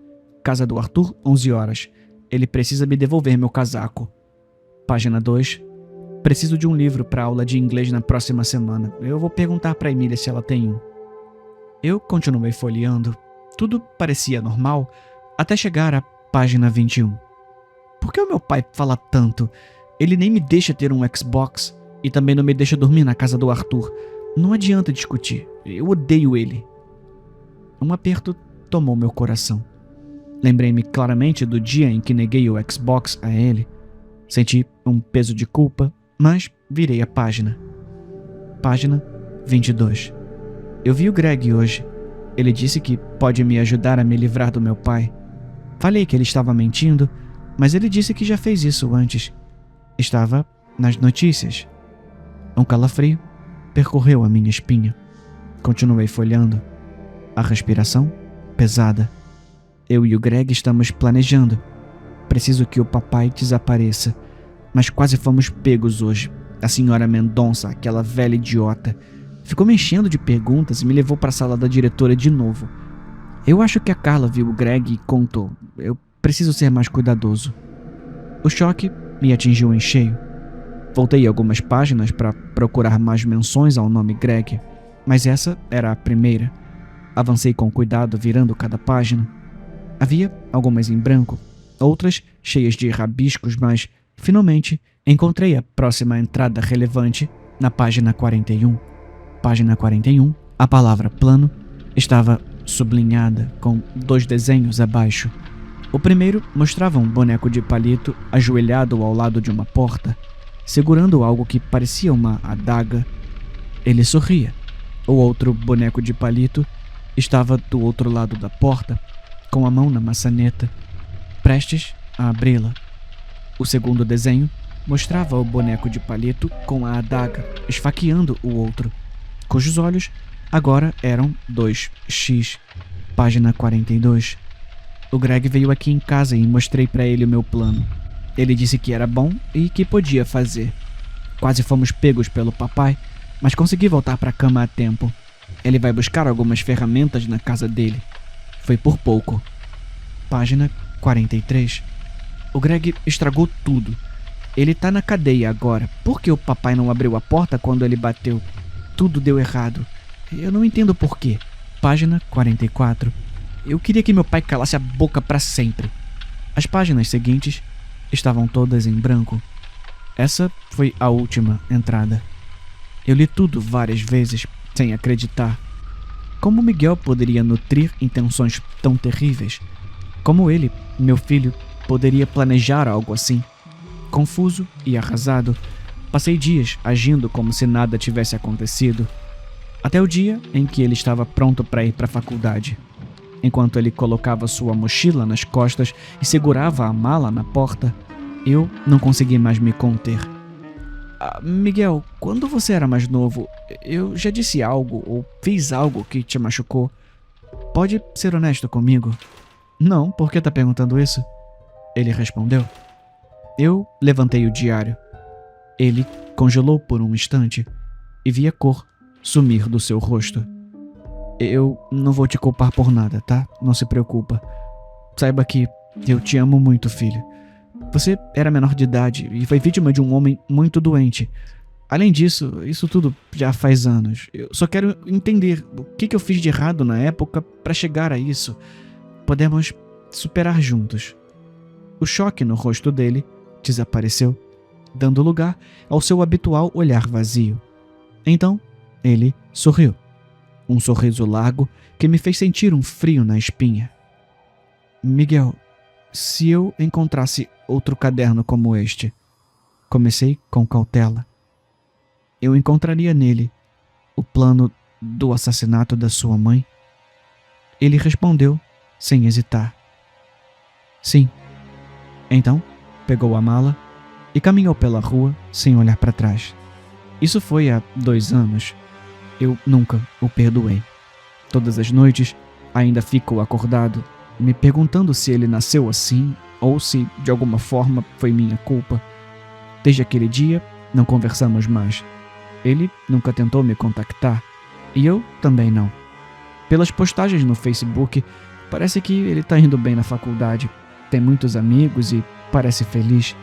[SPEAKER 1] Casa do Arthur, 11 horas. Ele precisa me devolver meu casaco. Página 2. Preciso de um livro para aula de inglês na próxima semana. Eu vou perguntar para Emília se ela tem um. Eu continuei folheando. Tudo parecia normal, até chegar à página 21. Por que o meu pai fala tanto? Ele nem me deixa ter um Xbox e também não me deixa dormir na casa do Arthur. Não adianta discutir. Eu odeio ele. Um aperto tomou meu coração. Lembrei-me claramente do dia em que neguei o Xbox a ele. Senti um peso de culpa, mas virei a página. Página 22. Eu vi o Greg hoje. Ele disse que pode me ajudar a me livrar do meu pai. Falei que ele estava mentindo, Mas ele disse que já fez isso antes. Estava nas notícias. Um calafrio percorreu a minha espinha. Continuei folheando. A respiração pesada. Eu e o Greg estamos planejando. Preciso que o papai desapareça. Mas quase fomos pegos hoje. A senhora Mendonça, aquela velha idiota, ficou me enchendo de perguntas e me levou para a sala da diretora de novo. Eu acho que a Carla viu o Greg e contou. Eu preciso ser mais cuidadoso. O choque me atingiu em cheio. Voltei algumas páginas para procurar mais menções ao nome Greg, mas essa era a primeira. Avancei com cuidado, virando cada página. Havia algumas em branco, outras cheias de rabiscos, mas, finalmente, encontrei a próxima entrada relevante na página 41. Página 41, a palavra plano estava sublinhada com 2 desenhos abaixo. O primeiro mostrava um boneco de palito ajoelhado ao lado de uma porta, segurando algo que parecia uma adaga. Ele sorria. O outro boneco de palito estava do outro lado da porta, com a mão na maçaneta, prestes a abri-la. O segundo desenho mostrava o boneco de palito com a adaga esfaqueando o outro, cujos olhos agora eram 2 X. Página 42. O Greg veio aqui em casa e mostrei para ele o meu plano. Ele disse que era bom e que podia fazer. Quase fomos pegos pelo papai, mas consegui voltar para a cama a tempo. Ele vai buscar algumas ferramentas na casa dele. Foi por pouco. Página 43. O Greg estragou tudo. Ele tá na cadeia agora. Por que o papai não abriu a porta quando ele bateu? Tudo deu errado. Eu não entendo por quê. Página 44. Eu queria que meu pai calasse a boca para sempre. As páginas seguintes estavam todas em branco. Essa foi a última entrada. Eu li tudo várias vezes, sem acreditar. Como Miguel poderia nutrir intenções tão terríveis? Como ele, meu filho, poderia planejar algo assim? Confuso e arrasado, passei dias agindo como se nada tivesse acontecido. Até o dia em que ele estava pronto para ir para a faculdade. Enquanto ele colocava sua mochila nas costas e segurava a mala na porta, eu não consegui mais me conter. Miguel, quando você era mais novo, eu já disse algo ou fiz algo que te machucou? Pode ser honesto comigo? Não, por que tá perguntando isso? Ele respondeu. Eu levantei o diário. Ele congelou por um instante e vi a cor sumir do seu rosto. Eu não vou te culpar por nada, tá? Não se preocupa. Saiba que eu te amo muito, filho. Você era menor de idade e foi vítima de um homem muito doente. Além disso, isso tudo já faz anos. Eu só quero entender o que eu fiz de errado na época para chegar a isso. Podemos superar juntos. O choque no rosto dele desapareceu, dando lugar ao seu habitual olhar vazio. Então, ele sorriu. Um sorriso largo que me fez sentir um frio na espinha. Miguel, se eu encontrasse outro caderno como este, comecei com cautela. Eu encontraria nele o plano do assassinato da sua mãe? Ele respondeu sem hesitar. Sim. Então, pegou a mala e caminhou pela rua sem olhar para trás. Isso foi há 2 anos. Eu nunca o perdoei. Todas as noites, ainda fico acordado, me perguntando se ele nasceu assim ou se, de alguma forma, foi minha culpa. Desde aquele dia, não conversamos mais. Ele nunca tentou me contactar, e eu também não. Pelas postagens no Facebook, parece que ele está indo bem na faculdade, tem muitos amigos e parece feliz.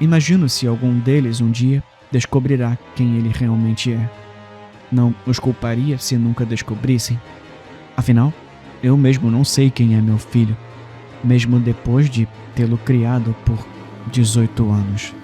[SPEAKER 1] Imagino se algum deles um dia descobrirá quem ele realmente é. Não os culparia se nunca descobrissem. Afinal, eu mesmo não sei quem é meu filho, mesmo depois de tê-lo criado por 18 anos.